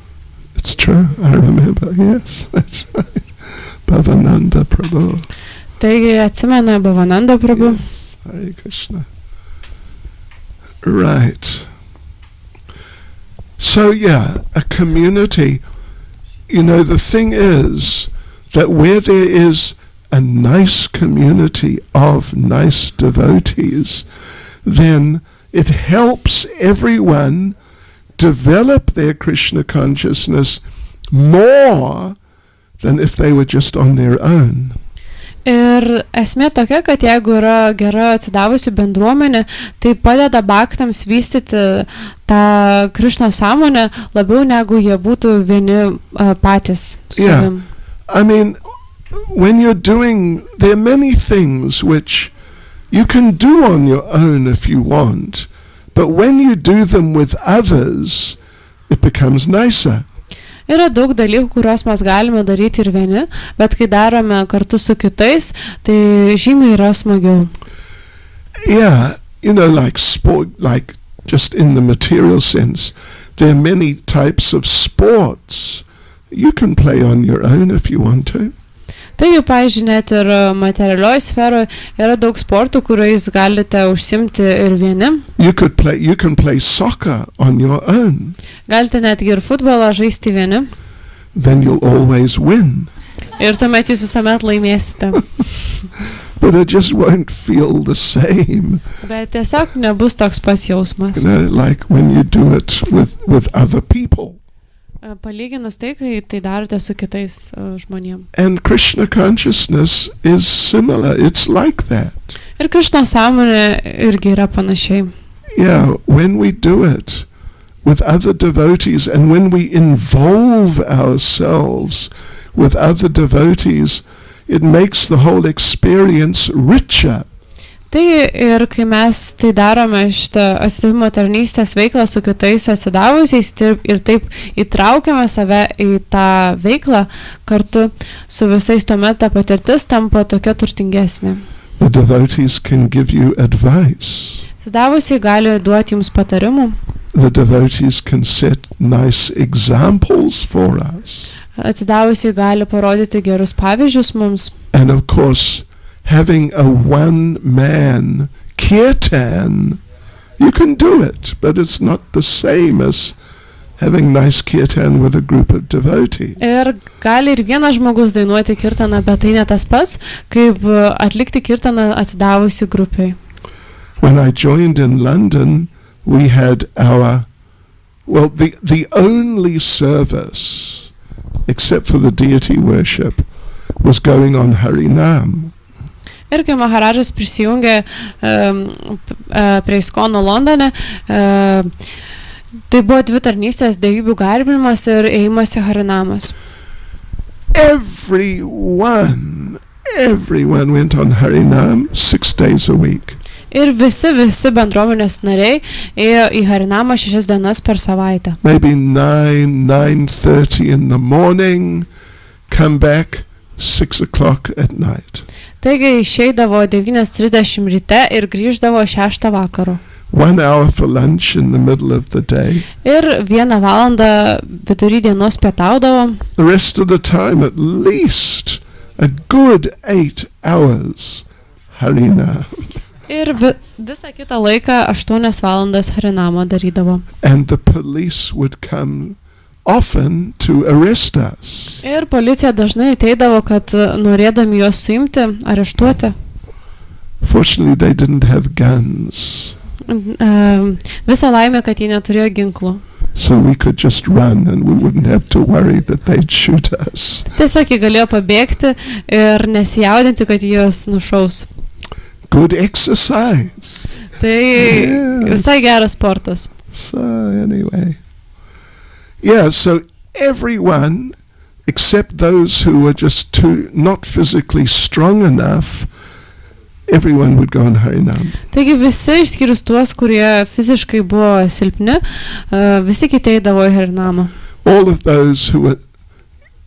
It's true, I remember, yes, that's right. Bhavananda Prabhu. Taigi atsimena Bhavananda Prabhu. Yes, Hare Krishna. Right. So a community, the thing is that where there is a nice community of nice devotees, then it helps everyone develop their Krishna consciousness more than if they were just on their own. Ir esmė tokia, kad jeigu yra gera atsidavusi bendruomenė, tai padeda bhaktams vystyti tą Krishna sąmonę labiau negu jie būtų vieni patys savim. I mean, when you're doing, there are many things which you can do on your own if you want, but when you do them with others, it becomes nicer. Yra daug dalykų, kuriuos mes galime daryti ir vieni, bet kai darome kartu su kitais, tai žymiai yra smagiau. Yeah, like sport, like just in the material sense, there are many types of sports you can play on your own if you want to. Taigi, pavyzdžiui, net ir materialioj sferoje yra daug sportų, kuriais galite užsimti ir vieni. You can play soccer on your own. Galite netgi ir futbolą žaisti vieni. Then you'll always win. Ir tuomet jūs visuomet laimėsite. But it just won't feel the same. Bet tiesiog nebus toks pats jausmas. Like when you do it with other people. Palyginus tai, kai tai darote su kitais žmonėm. And Krishna consciousness is similar. It's like that. Ir Krishna sąmonė irgi yra panašiai. Yeah, when we do it with other devotees and when we involve ourselves with other devotees, it makes the whole experience richer. Tai ir kai mes tai darome šitą atsidavimo tarnystės veiklą su kitais atsidavusiais ir taip įtraukiame save į tą veiklą kartu su visais, tuomet ta patirtis tampa tokia turtingesnė. The devotees can give you advice. Atsidavusiai gali duoti jums patarimų. The devotees can set nice examples for us. Atsidavusiai gali parodyti gerus pavyzdžius mums. And of course, having a one-man kirtan, you can do it, but it's not the same as having nice kirtan with a group of devotees. Ir gali ir vienas žmogus dainuoti kirtaną, bet tai ne tas pats, kaip atlikti kirtaną atsidavusi grupiai. When I joined in London, we had the only service, except for the deity worship, was going on Harinam. Ir kai Maharadžas prisijungė prie Iskono Londone, tai buvo dvi tarnystės, dievybių garbinimas ir ėjimas į Harinamas. Everyone went on Harinam 6 days a week. Ir visi bendruomenės nariai ėjo į Harinamą 6 dienas per savaitę. Maybe 9:30 in the morning, come back 6 o'clock at night. Taigi išeidavo 9:30 ryte ir grįždavo 6 vakaro. 1 hour for lunch in the middle of the day. Ir 1 valandą vidury dienos pietaudavo. The rest of the time, at least a good 8 hours Harina. Ir visą kitą laiką 8 valandas Harinamą darydavo. And the police would come often to arrest us. Ir policija dažnai ateidavo, kad norėdami juos suimti, areštuoti. Fortunately, they didn't have guns. Visa laimė, kad jie neturėjo ginklų. So we could just run and we wouldn't have to worry that they'd shoot us. Tiesiog jie galėjo pabėgti ir nesijaudinti, kad juos nušaus. Good exercise. Tai visai geras sportas. So anyway. Yeah, so everyone, except those who were just not physically strong enough, everyone would go on Harinam. Taigi visi išskyrus tuos, kurie fiziškai buvo silpni, visi kiti eidavo į Harinamą. All of those who were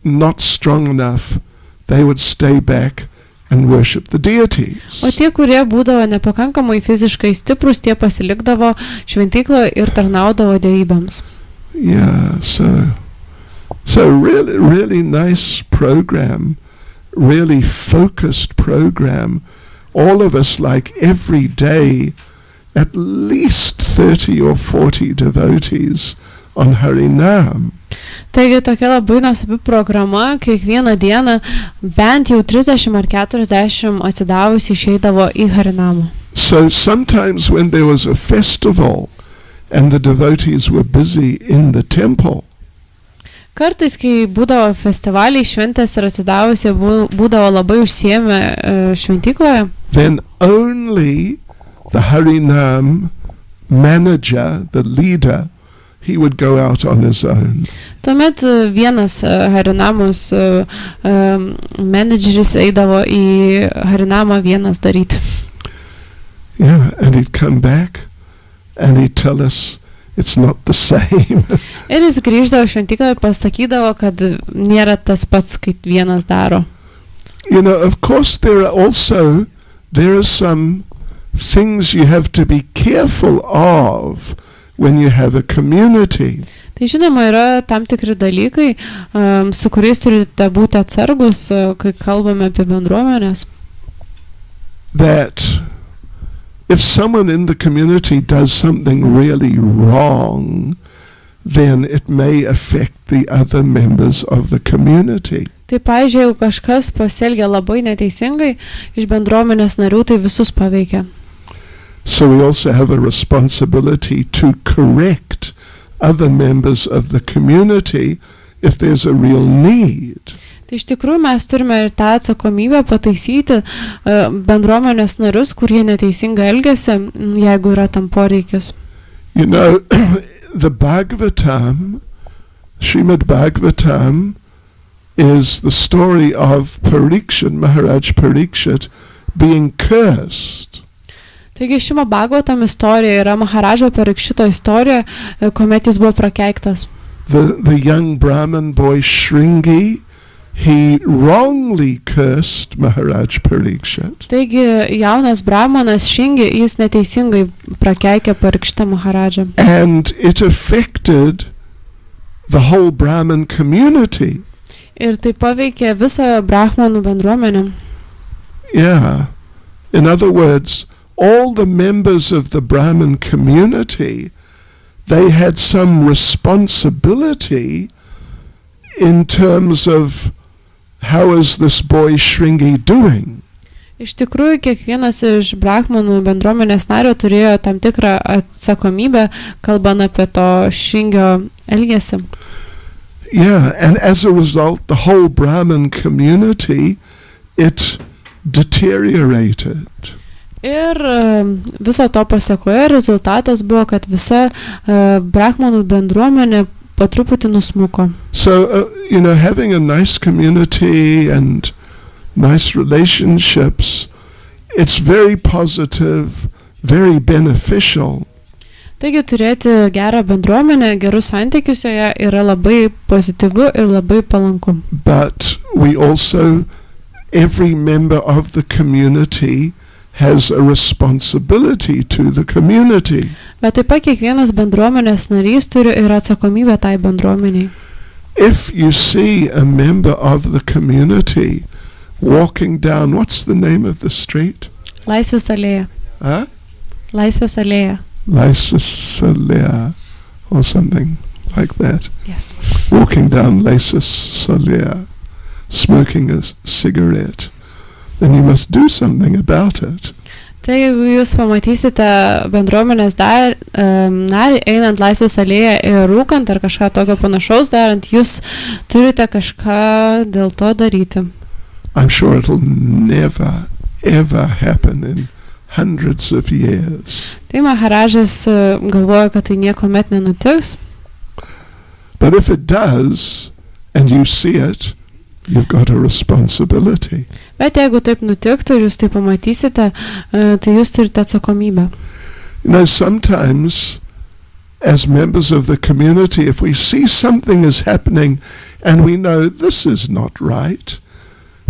not strong enough, they would stay back and worship the deities. O tie, kurie būdavo nepakankamai fiziškai stiprus, tie pasilikdavo šventykloje ir tarnaudavo dievybėms. Yeah, so really nice program, really focused program. All of us, like every day, at least 30 or 40 devotees on Harinam. Taigi tokia labai nuostabi programa, kiekvieną dieną bent jau 30 ar 40 atsidavusi išeidavo į Harinamą. So sometimes when there was a festival and the devotees were busy in the temple, kartais, kai būdavo festivaliai, šventės ir atsidavusi būdavo labai užsiėmę šventykloje, then only the Harinam manager, the leader, he would go out on his own. Tuomet vienas Harinamos menedžeris eidavo į Harinamą vienas daryti. And he'd come back and he'd tell us it's not the same. Ir jis grįždavo į šventyklą ir pasakydavo, kad nėra tas pats, kaip vienas daro. You know, of course there are some things you have to be careful of when you have a community. Tai žinoma, yra tam tikri dalykai, su kuriais turite būti atsargus, kai kalbame apie bendruomenės. That if someone in the community does something really wrong, then it may affect the other members of the community. Tai pavyzdžiui, jeigu kažkas pasielgia labai neteisingai iš bendruomenės narių, tai visus paveikia. So we also have a responsibility to correct other members of the community if there's a real need. Tai iš tikrųjų mes turime ir tą atsakomybę pataisyti bendruomenės narius, kurie neteisingai elgiasi, jeigu yra tam poreikis. You know, the Bhagavatam, Srimad Bhagavatam, is the story of Parikshit, Maharaj Parikshit, being cursed. Taigi Šima Bhagavatam istorija yra Maharažo Parikšito istorija, kuomet jis buvo prakeiktas. The young Brahmin boy Shringi, he wrongly cursed Maharaj Parikshit. Taigi jaunas brahmanas Šringi, jis neteisingai prakeikė Parikšitą Maharažą. And it affected the whole Brahmin community. Ir tai paveikė visą brahmanų bendruomenę. Yeah. In other words, all the members of the Brahmin community, they had some responsibility in terms of how is this boy Shringi doing. Iš tikrųjų, kiekvienas iš brahmanų bendruomenės nario turėjo tam tikrą atsakomybę, kalbant apie to Šringio elgesį. Yeah, and as a result, the whole Brahmin community, it deteriorated. Ir viso to pasekoje rezultatas buvo, kad visa brahmanų bendruomenė po truputį nusmuko. So, you know, having a nice community and nice relationships, it's very positive, very beneficial. Taigi turėti gerą bendruomenę, gerus santykius joje yra labai pozityvu ir labai palanku. But we also, every member of the community has a responsibility to the community. Bet taip pat kiekvienas bendruomenės narys turi ir atsakomybę tai bendruomeniai. If you see a member of the community walking down, what's the name of the street? Laisvės alėja. Huh? Laisvės alėja. Laisvės alėja, or something like that. Yes. Walking down Laisvės alėja, smoking a cigarette, then you must do something about it. Tai jeigu jūs pamatysite bendruomenės narį einant Laisvės alėją ir rūkant ar kažką tokio panašaus darant, jūs turite kažką dėl to daryti. I'm sure it'll never, ever happen in hundreds of years. Tai Maharažas galvoja, kad tai niekuomet nenutiks. But if it does, and you see it, you've got a responsibility. Bet jeigu taip nutiktų ir jūs tai pamatysite, tai jūs turite atsakomybę. You know, sometimes as members of the community, if we see something is happening and we know this is not right,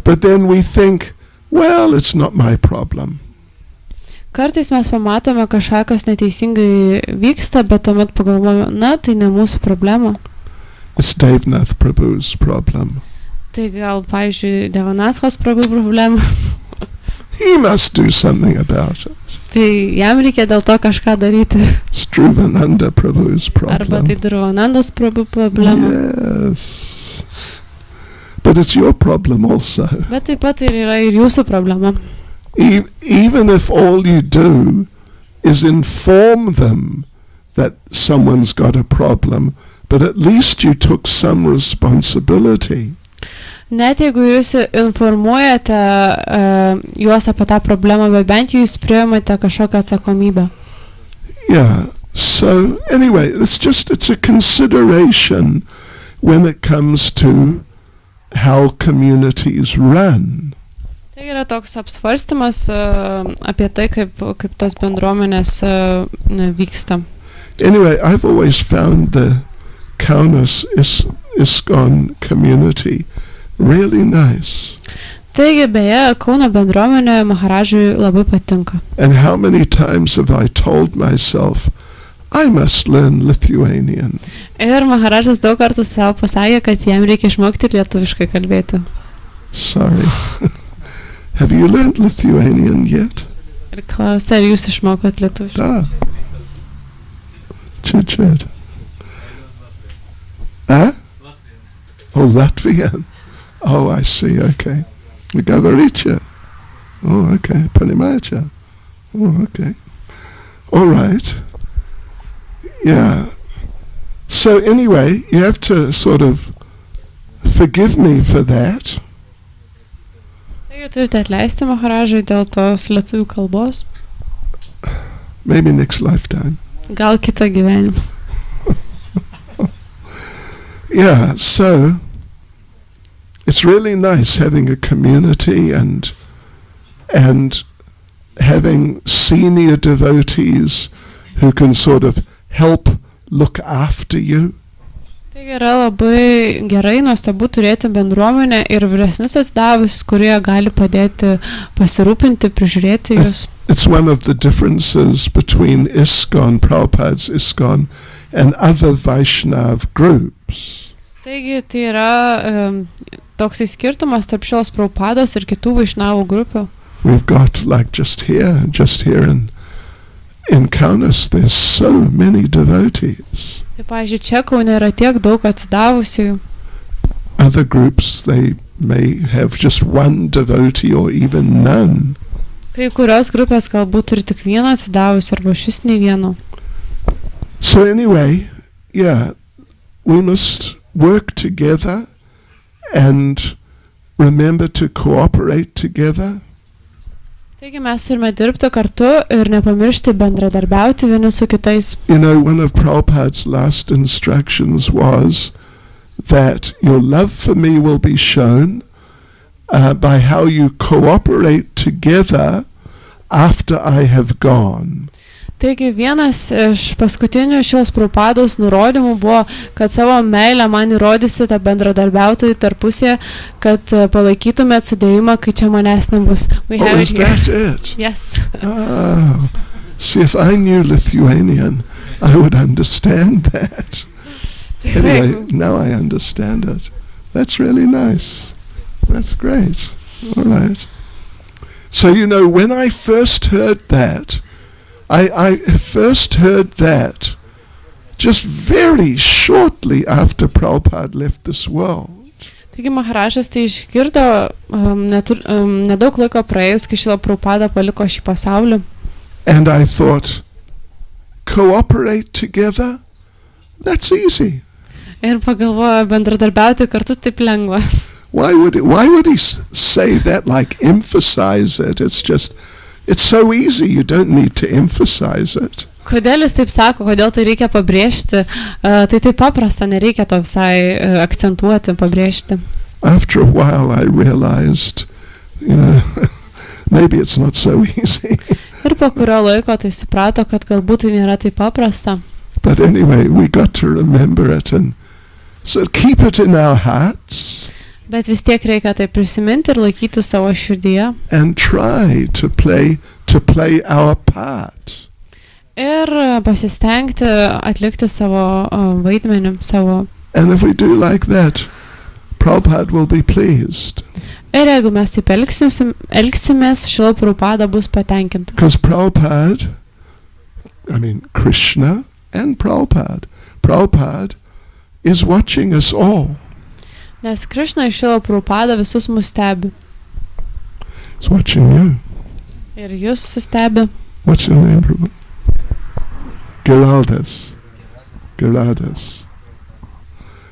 but then we think, well, it's not my problem. Kartais mes pamatome kažką, kas neteisingai vyksta, bet tuomet pagalvojame, na, tai ne mūsų problema. It's Devnath Prabhu's problem. Tai gal, pavyzdžiui, Devanathos Prabhu problema. He must do something about it. Tai jam reikia dėl to kažką daryti. It's Dhruvananda Prabhu's Arba problem. tai Dhruvanandos Prabhu problema. Yes. But it's your problem also. Bet taip pat ir yra ir jūsų problema. Even if all you do is inform them that someone's got a problem, but at least you took some responsibility. Net jeigu jūs informuojate juos apie tą problemą, bet bent jūs priimate kažkokią atsakomybę. Yeah. So anyway, it's a consideration when it comes to how communities run. Tai yra toks apsvarstymas apie tai, kaip tos bendruomenės vyksta. Anyway, I've always found the Kaunas ISKCON community really nice. Taigi, beje, Kauno bendruomenė Maharadžui labai patinka. And how many times have I told myself, I must learn Lithuanian. Ir Maharadžas daug kartų savo pasakė, kad jam reikia išmokti lietuviškai kalbėti. Sorry. Have you learned Lithuanian yet? Ir klausė, ar jūs išmokot lietuviškai? Da. Chit. Huh? Oh, Latvian. Oh, I see, okay. Gavaricha. Oh, okay. Panimacha. Oh, okay. All right. Yeah. So anyway, you have to sort of forgive me for that. Taigi turite atleisti Maharadžui dėl tos lietuvių kalbos. Maybe next lifetime. Gal kitą gyvenimą. Yeah, so it's really nice having a community and having senior devotees who can sort of help look after you. Taigi yra labai gerai, nuostabu turėti bendruomenę ir vyresnius atsidavus, kurie gali padėti pasirūpinti, prižiūrėti jūs. It's one of the differences between ISKCON, Prabhupada's ISKCON, and other Vaishnav groups. Taigi tai yra toksai skirtumas tarp šios Prabhupados ir kitų Vaishnavų grupių. We've got like just here in Kaunas, there's so many devotees. Tai pavyzdžiui, čia Kaune yra tiek daug atsidavusių. Other groups, they may have just one devotee or even none. Kai kurios grupės galbūt turi tik vieną atsidavusių arba šis nei vieno. So anyway, yeah, we must work together and remember to cooperate together. Taigi mes turime dirbti kartu ir nepamiršti bendradarbiauti vieni su kitais. You know, one of Prabhupada's last instructions was that your love for me will be shown by how you cooperate together after I have gone. Taigi vienas iš paskutinių šios Prabhupados nurodymų buvo, kad savo meilę man įrodysite bendradarbiautojai tarpusėje, kad palaikytumėt sudėjimą, kai čia manęs nebus. Oh, is that it? Yes. Oh, see, if I knew Lithuanian, I would understand that. Anyway, now I understand it. That's really nice. That's great. All right. So, you know, when I first heard that, I first heard that just very shortly after Prabhupada left this world. Taigi Maharadžas tai išgirdo nedaug laiko praėjus, kai Šrila Prabhupada paliko šį pasaulį. And I thought, cooperate together? That's easy. Ir pagalvojo, bendradarbiauti kartu taip lengva. Why would he say that, like emphasize it? It's so easy, you don't need to emphasize it. Kodėl jis taip sako, kodėl tai reikia pabrėžti? Tai taip paprasta, nereikia to visai akcentuoti, pabrėžti. After a while I realized, you know, maybe it's not so easy. Ir po kurio laiko tai suprato, kad galbūt tai nėra taip paprasta. But anyway, we got to remember it and so keep it in our hearts. Bet vis tiek reikia tai prisiminti ir laikyti savo širdyje. And try to play our part. Ir pasistengti atlikti savo vaidmenį, savo. And if we do like that, Prabhupada will be pleased. Ir jeigu mes taip elgsimės, Šrila Prabhupada bus patenkintas. Because Prabhupada, I mean Krishna and Prabhupada is watching us all. Nes Krishna ir Šrila Prabhupada visus mus stebi. He's watching you. Ir jūs stebi. What's your name, Prabhupada? Giraldas.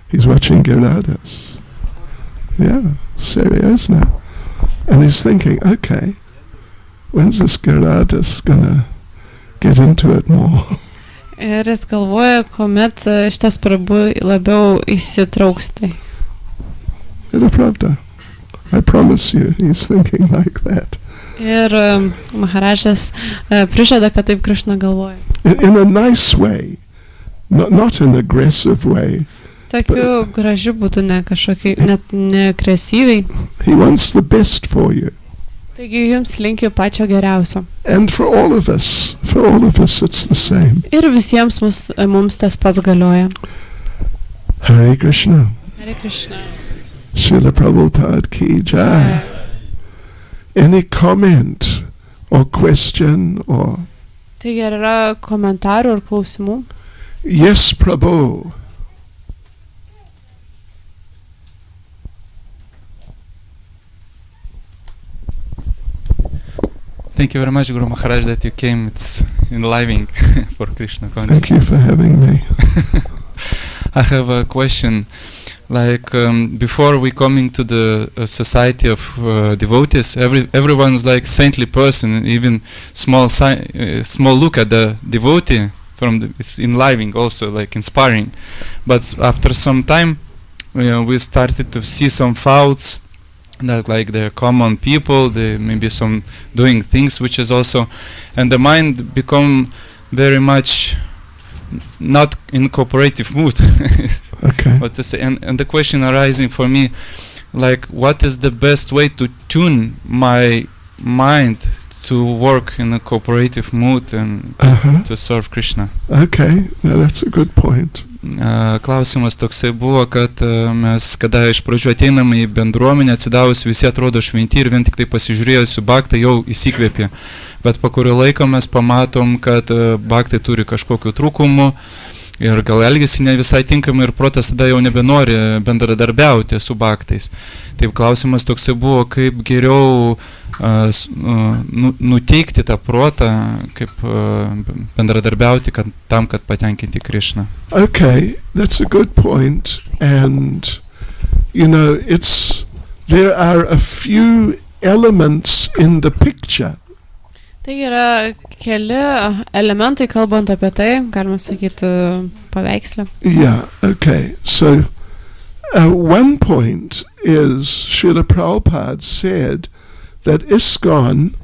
He's watching Giraldas. Yeah, seriously. And he's thinking, okay, when's this Giraldas gonna get into it more? Ir jis galvoja, kuomet šitas Prabhu labiau įsitrauks tai. Это правда. I promise you, he's thinking like that. Ir Maharajas prižada, kad taip Krishna galvoja. In a nice way, not an aggressive way. Tokiu gražiu būdu, ne kažkokiai, net neagresyviai. He wants the best for you. Taigi jums linkiu pačio geriausio. And for all of us it's the same. Ir visiems mums tas pats galioja. Hare Krishna. Hare Krishna. Srila Prabhupada ki jai. Any comment or question or... Taigi ar yra komentarų ir klausimų? Yes, Prabhu. Thank you very much, Guru Maharaj, that you came. It's enlivening for Krishna consciousness. Thank you for having me. I have a question. Like before we coming to the society of devotees, everyone's like saintly person. Even small look at the devotee it's enlivening, also like inspiring. But after some time, we started to see some faults. That like they're common people, they maybe some doing things which is also, and the mind become very much not in cooperative mood. Okay. What to say? And the question arising for me, like what is the best way to tune my mind to work in a cooperative mood and to serve Krishna? Okay, now that's a good point. Klausimas toksai buvo, kad mes, kada iš pradžių ateiname į bendruomenę, atsidavus visi atrodo šventi ir vien tik tai pasižiūrėjus į Bhaktą jau įsikvėpė. Bet po kurio laiko mes pamatom, kad Bhaktai turi kažkokių trūkumų ir gal elgesi ne visai tinkamai ir protas tada jau nebenori bendradarbiauti su Bhaktais. Taip klausimas toksai buvo, kaip geriau nuteikti tą protą, kaip bendradarbiauti tam, kad patenkinti Krishną. Okay, that's a good point. And, there are a few elements in the picture. Tai yra keli elementai, kalbant apie tai, galima sakyti, paveiksle. Yeah, okay. So, one point is, Srila Prabhupada said that ISKCON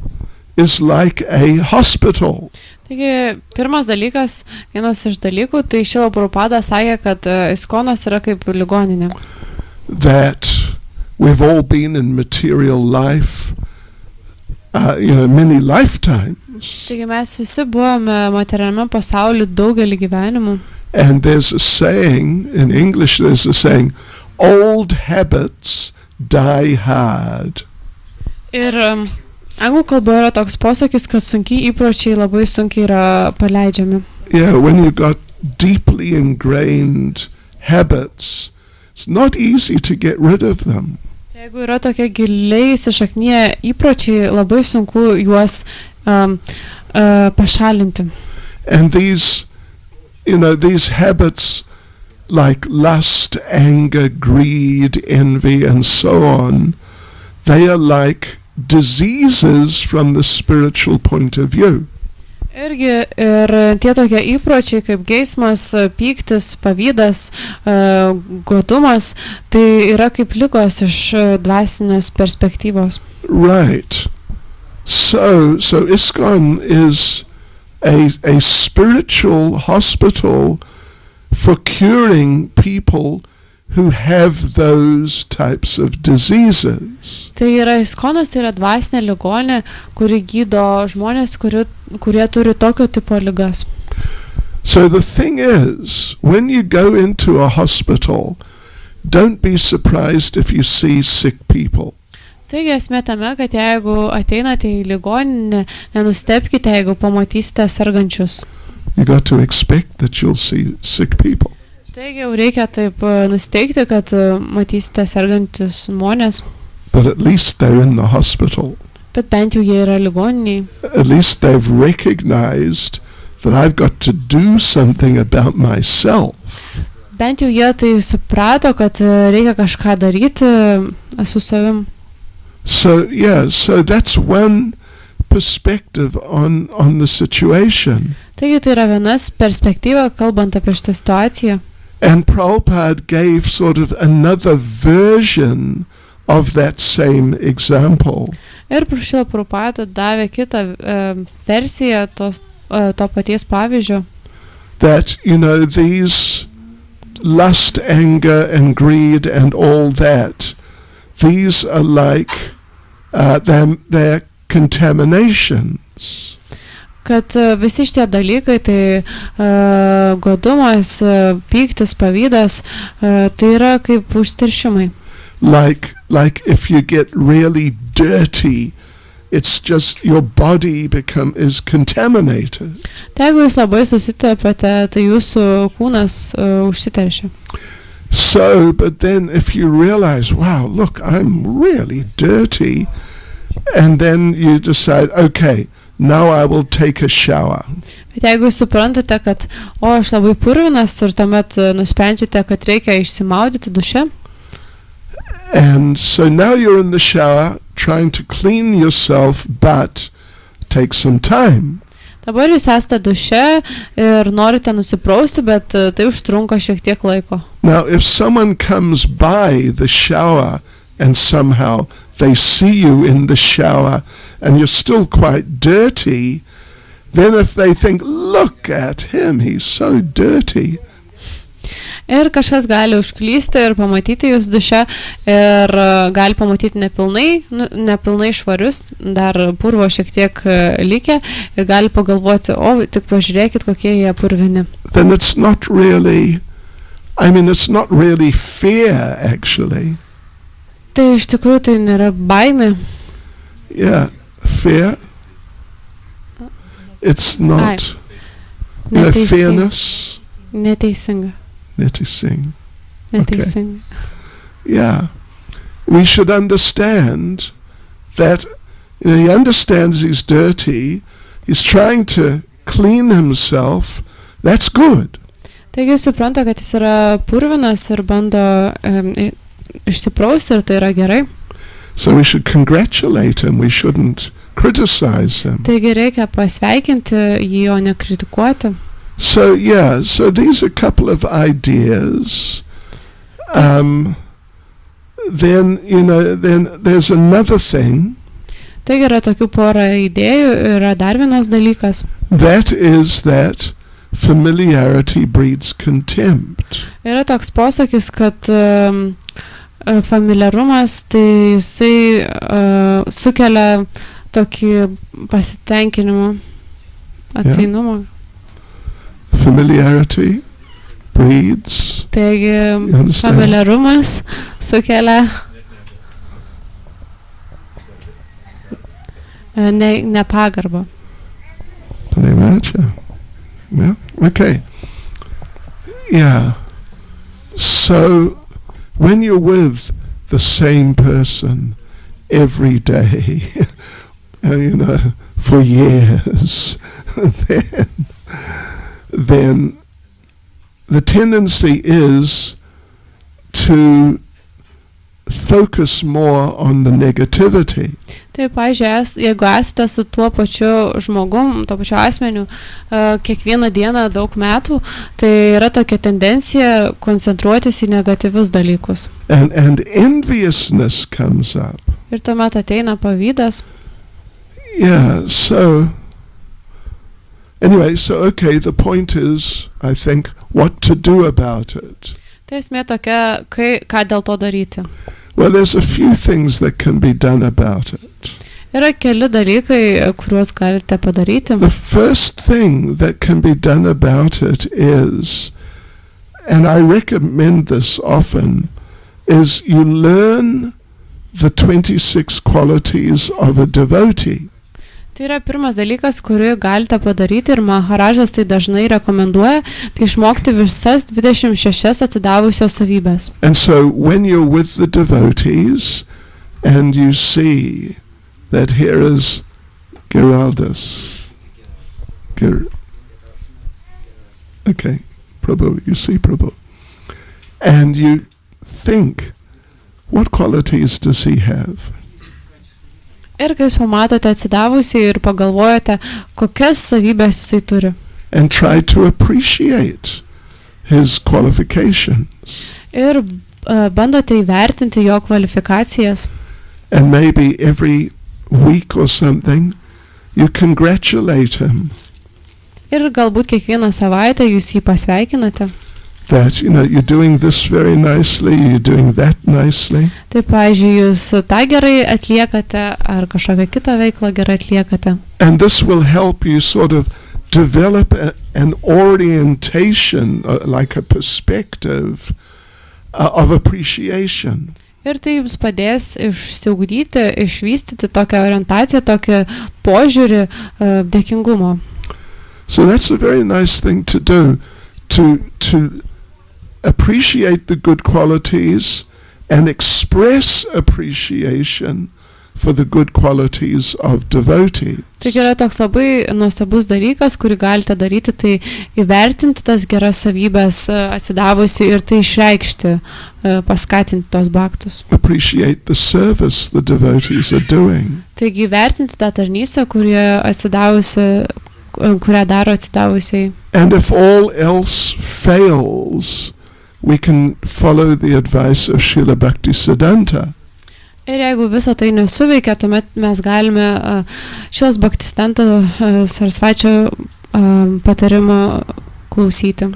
is like a hospital. Taigi, pirmas dalykas, vienas iš dalykų, tai Srila Prabhupada sakė, kad ISKCONas yra kaip ligoninė. That we've all been in material life, many lifetimes. Taigi mes visi buvome materialiame pasaulyje daugelį gyvenimų. And there's a saying, in English there's a saying, old habits die hard. Ir anglų kalboje yra toks posakis, kad sunkiai įpročiai labai sunkiai yra paleidžiami. Yeah, when you've got deeply ingrained habits, it's not easy to get rid of them. Jeigu yra tokie giliai įsišakniję įpročiai, labai sunku juos pašalinti. And these habits like lust, anger, greed, envy, and so on, they are like diseases from the spiritual point of view. Ir tie tokie įpročiai kaip geismas, pyktis, pavydas, godumas, tai yra kaip ligos iš dvasinės perspektyvos. Right. So ISKCON is a spiritual hospital for curing people who have those types of diseases. Tai yra ISKCONas, tai yra dvasinė ligonė, kuri gydo žmonės, kurie turi tokio tipo ligas. So the thing is, when you go into a hospital, don't be surprised if you see sick people. Taigi esmė tame, kad jeigu ateinate į ligoninę, nenustebkite, jeigu pamatysite sergančius. You got to expect that you'll see sick people. Taigi jau reikia taip nusteikti, kad matysite sergantis žmonės. But at least they're in the hospital. Bet bent jau jie yra ligoniniai. At least they've recognized that I've got to do something about myself. Bent jau jie tai suprato, kad reikia kažką daryti su savim. So that's one perspective on the situation. Taigi tai yra vienas perspektyva, kalbant apie šitą situaciją. And Prabhupada gave sort of another version of that same example. Ir Šrila Prabhupada davė kitą versiją to paties pavyzdžio. That, these lust, anger, and greed, and all that, these are like they're contaminations. Kad visi šitie dalykai, tai godumas, pyktis, pavydas, tai yra kaip užteršimai. Like if you get really dirty, it's just your body is contaminated. Tai jeigu jūs labai susitepate, tai jūsų kūnas užsiteršia. So, but then if you realize, wow, look, I'm really dirty, and then you decide, okay, now I will take a shower. Bet jeigu jūs suprantate, kad aš labai purvinas ir tuomet nusprendžiate, kad reikia išsimaudyti duše. And so now you're in the shower trying to clean yourself, but take some time. Dabar jūs esate duše ir norite nusiprausti, bet tai užtrunka šiek tiek laiko. Now, if someone comes by the shower and somehow they see you in the shower and you're still quite dirty, then if they think, look at him, he's so dirty. Ir kažkas gali užklysti ir pamatyti jūs duše ir gali pamatyti nepilnai švarius, dar purvo šiek tiek likę ir gali pagalvoti, tik pažiūrėkit, kokie jie purvini. Then it's not really fear, actually. Tai iš tikrųjų tai nėra baimė. Yeah, fear. It's not, fairness. Neteisinga. Neteisinga. Neteisinga. Yeah. We should understand that he understands he's dirty, he's trying to clean himself, that's good. Taigi supranta, kad jis yra purvinas ir bando išsiprausti ir tai yra gerai. So we should congratulate him, we shouldn't criticize him. Taigi reikia pasveikinti jį, o ne kritikuoti. So these are a couple of ideas. Then there's another thing. Taigi yra tokių porą idėjų, yra dar vienas dalykas. That is that familiarity breeds contempt. Yra toks posakis, kad familiarumas, tai jisai sukelia tokį pasitenkinimą, atseinumą. Familiarity breeds. Taigi familiarumas sukelia nepagarbą. Yeah. Okay. Yeah. So when you're with the same person every day, for years, then the tendency is to focus more on the negativity. Taip, pavyzdžiui, jeigu esate su tuo pačiu žmogum, tuo pačiu asmeniu kiekvieną dieną daug metų, tai yra tokia tendencija koncentruotis į negatyvius dalykus. And enviousness comes up. Ir tuomet ateina pavydas. Yeah, so okay, the point is, I think, what to do about it. Tai esmė tokia, ką dėl to daryti. Well, there's a few things that can be done about it. Yra keli dalykai, kuriuos galite padaryti. The first thing that can be done about it is, and I recommend this often, is you learn the 26 qualities of a devotee. Tai yra pirmas dalykas, kurį galite padaryti ir Maharažas tai dažnai rekomenduoja, tai išmokti visas 26 atsidavusios savybės. And so when you're with the devotees and you see that here is Giraldus. Okay, Prabhu, you see Prabhu. And you think, what qualities does he have? Ir kai jūs pamatote atsidavusi ir pagalvojate, kokias savybės jisai turi. And try to appreciate his qualifications. Ir bandote įvertinti jo kvalifikacijas. And maybe every week or something, you congratulate him Ir galbūt kiekvieną savaitę jūs jį pasveikinate. that, you're doing this very nicely, you're doing that nicely. Tai, pavyzdžiui, jūs tą gerai atliekate ar kažkokią kitą veiklą gerai atliekate. And this will help you sort of develop an orientation, like a perspective of appreciation. Ir tai jums padės išsiugdyti, išvystyti tokią orientaciją, tokį požiūrį dėkingumo. So that's a very nice thing to do, to appreciate the good qualities and express appreciation for the good qualities of devotees. Tai yra toks labai nuostabus dalykas, kurį galite daryti, tai įvertinti tas geras savybės atsidavusių ir tai išreikšti, paskatinti tos bhaktus. Appreciate the service the devotees are doing. Taigi įvertinti tą tarnystę, kurią daro atsidavusiai. And if all else fails, we can follow the advice of Srila Bhakti Siddhanta. Ir jeigu viso tai nesuveikia, tuomet mes galime šios Bhaktisiddhanta Sarasvačio patarimo klausyti.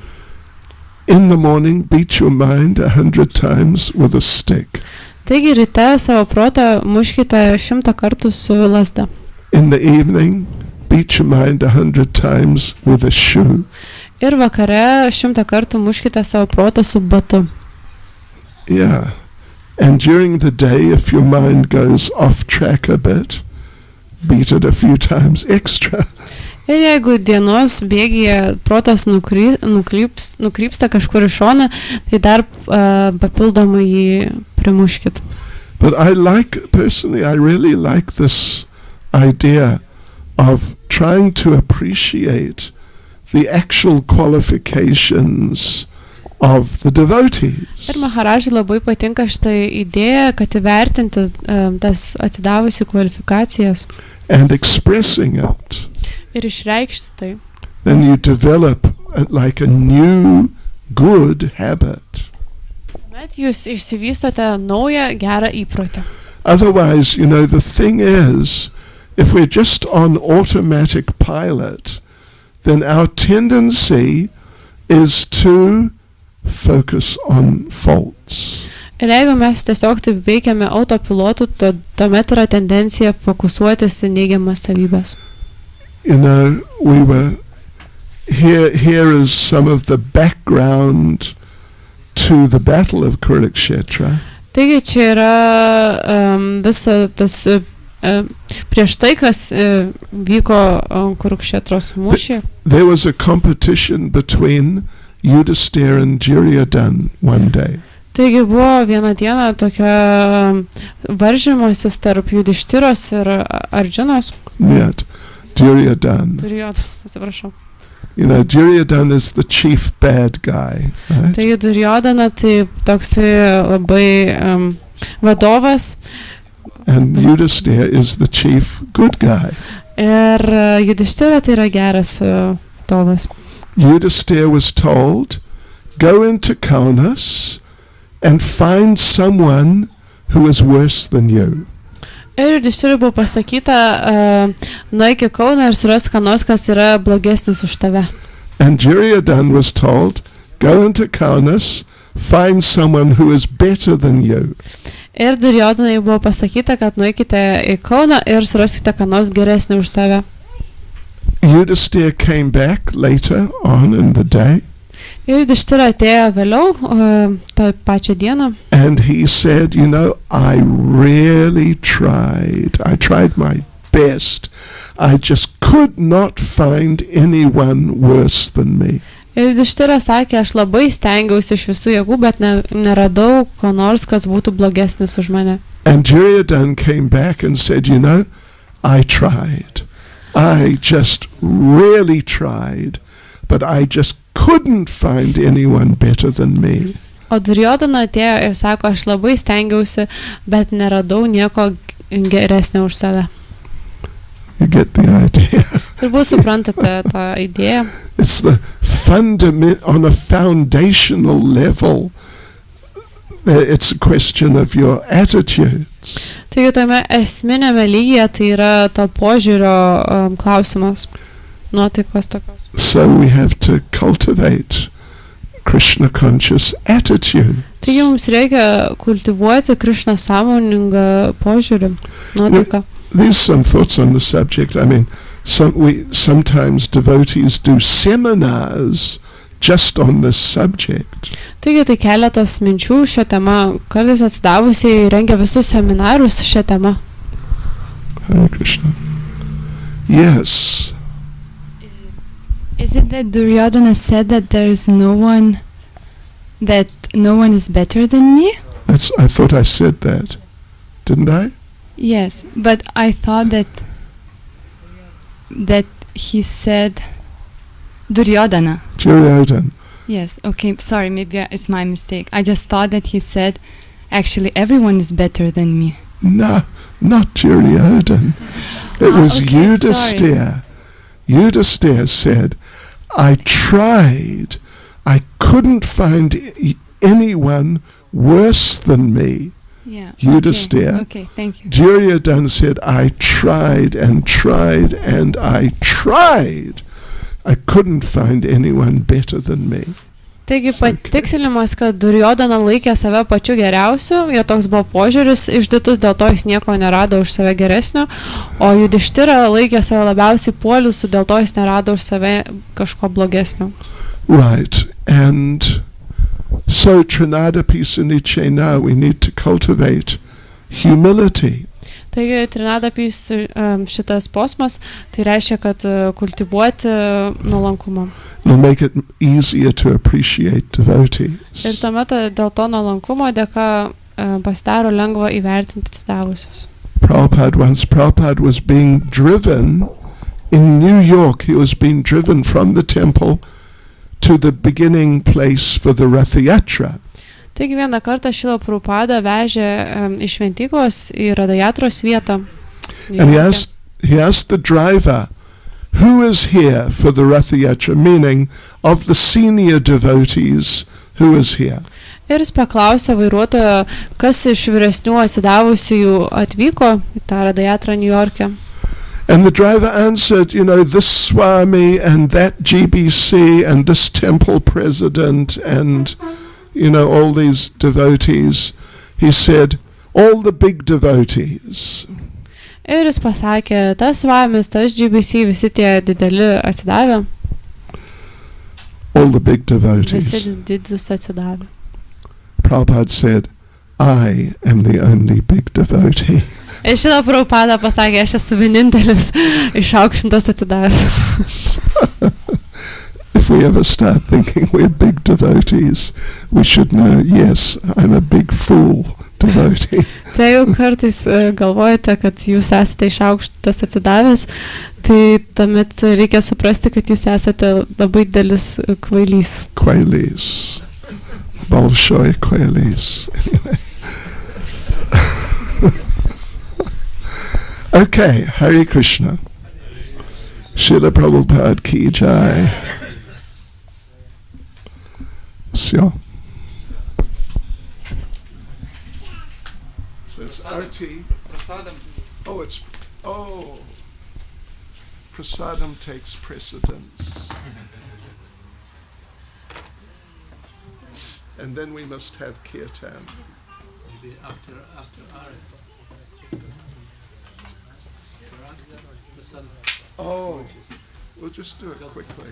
In the morning, beat your mind 100 times with a stick. Taigi ryte savo protą muškite 100 kartų su lazda. In the evening, beat your mind 100 times with a shoe. Ir vakare 100 kartų muškite savo protą su batu. Yeah. And during the day, if your mind goes off track a bit, beat it a few times extra. Ir jeigu dienos bėgyje protas nukrypsta kažkur į šoną, tai dar papildomai jį primuškit. But personally, I really like this idea of trying to appreciate the actual qualifications of the devotees. Ir Maharažui labai patinka šitą idėją, kad įvertinti tas atsidavusių kvalifikacijas. And expressing it. Ir išreikšti tai. Then you develop like a new good habit. Bet jūs išsivystote naują gerą įprotį. Otherwise, the thing is, if we're just on automatic pilot, then our tendency is to focus on faults. Ir jeigu mes tiesiog taip veikiame autopilotu, tuomet yra tendencija fokusuotis į neigiamas savybės. We were here is some of the background to the battle of Kurukshetra. Taigi čia yra visa tas prieš tai, kas vyko Kurukshetros mūšyje. There was a competition between Yudhisthira and Duryodhana one day. Taigi buvo vieną dieną tokia varžymasis tarp Yudhishtiros ir Arjunos. Net. Duryodhana. Duryodanas, atsiprašau. Duryodhana is the chief bad guy, right? Taigi Duryodana tai toksai labai vadovas. And Yudhisthira is the chief good guy. Ir Yudhisthira tai yra geras vadovas. Yudhisthira was told, go into Kaunas and find someone who is worse than you. Ir Yudhishthirui buvo pasakyta, nueik į Kauną ir suras ką nors, kas yra blogesnis už tave. And Duryodhana was told, go into Kaunas, find someone who is better than you. Ir Duryodanai buvo pasakyta, kad nueikite į Kauną ir suraskite ką nors geresnį už save. Yudhisthira came back later on in the day. Ir Yudhishthira atėjo vėliau, tą pačią dieną. And he said, I really tried. I tried my best. I just could not find anyone worse than me. Ir Yudhishthira sakė, aš labai stengiausi iš visų jėgų, bet neradau ko nors, kas būtų blogesnis už mane. And Duryodhana came back and said, I tried. I just really tried, but I just couldn't find anyone better than me. O Duryodana atėjo ir sako, aš labai stengiausi, bet neradau nieko geresnio už save. You get the idea. Turbūt suprantate tą idėją. It's on a foundational level. It's a question of your attitudes. Taigi tame esminėme lygyje tai yra to požiūrio klausimas, nuotaikos tokios. So we have to cultivate Krishna conscious attitude. Taigi mums reikia kultivuoti Krishna sąmoningą požiūrį, nuotaiką. There's some thoughts on the subject. I mean, sometimes devotees do seminars just on this subject. Taigi tai keletas minčių šią temą. Kartais atsidavusiai rengia visus seminarus šią temą. Hare Krishna. Yes. Is it that Duryodhana said that there is no one is better than me? I thought I said that. Didn't I? Yes, but I thought that he said Duryodhana. Duryodhana. Yes, okay, sorry, maybe it's my mistake. I just thought that he said, actually, everyone is better than me. No, not Duryodhana. It was okay, Yudhisthira. Yudhisthira said, I tried. I couldn't find anyone worse than me. Yeah. Yudhisthira. Okay, thank you. Duryodhana said, I tried and tried and I tried. I couldn't find anyone better than me. Taigi patikslinimas, kad Duryodhana laikė save pačiu geriausiu, jo toks buvo požiūris, išdidus, dėl to jis nieko nerado už save geresnio, o Yudhisthira laikė save labiausiai puoliusiu, dėl to jis nerado už save kažko blogesnio. Right, and so Trinadapi Sunichena, we need to cultivate humility. Taigi Trinadapi šitas posmas, tai reiškia, kad kultivuoti nuolankumą. It'll make it easier to appreciate devotees. Ir tuomet dėl to nuolankumo dėka pasidaro lengva įvertinti atsidavusius. Prabhupada was being driven in New York. He was being driven from the temple to the beginning place for the Ratha Yatra. Taigi vieną kartą Šrila Prabhupada vežė iš šventyklos į Radayatros vietą. And he asked the driver, who is here for the Ratha Yatra, meaning of the senior devotees, who is here? Ir jis paklausė vairuotojo, kas iš vyresnių atsidavusiųjų atvyko į tą Radayatrą New York'e. And the driver answered, this Swami and that GBC and this temple president and, all these devotees. He said, all the big devotees. Ir jis pasakė, tas Swamis, tas GBC, visi tie dideli atsidavę. All the big devotees. Visi didus atsidavę. Prabhupada said, I am the only big devotee. Ir Šrila Prabhupada pasakė, aš esu vienintelis išaukštintas atsidavęs. If we ever start thinking we're big devotees, we should know, yes, I'm a big fool devotee. Tai jau kartais galvojate, kad jūs esate išaukštintas atsidavęs, tai tuomet reikia suprasti, kad jūs esate labai didelis kvailys. Kvailys. Bolshoi kvailys. Anyway. Okay, Hare Krishna. Srila Prabhupada ki jai. So it's arati. Prasadam takes precedence. And then we must have kirtan. Maybe after Oh, we'll just do it quickly.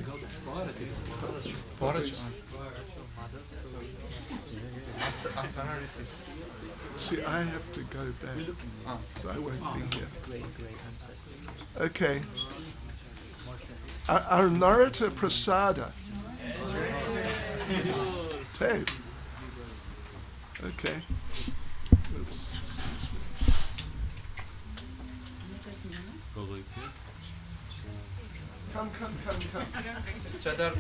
See, I have to go back, so I won't be here. Okay. Our Narita Prasada. Tape. Okay. Oops. Come. Čia dar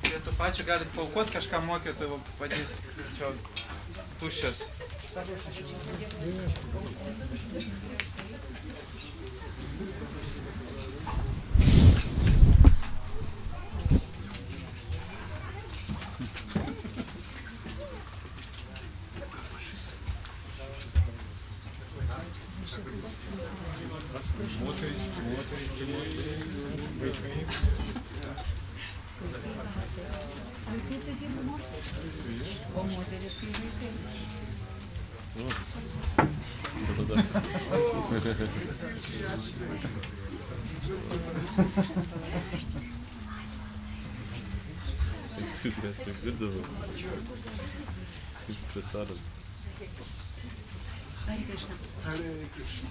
prie to pačio galit paaukot kažką mokytojų padės. Čia tuščias. Hare Krishna.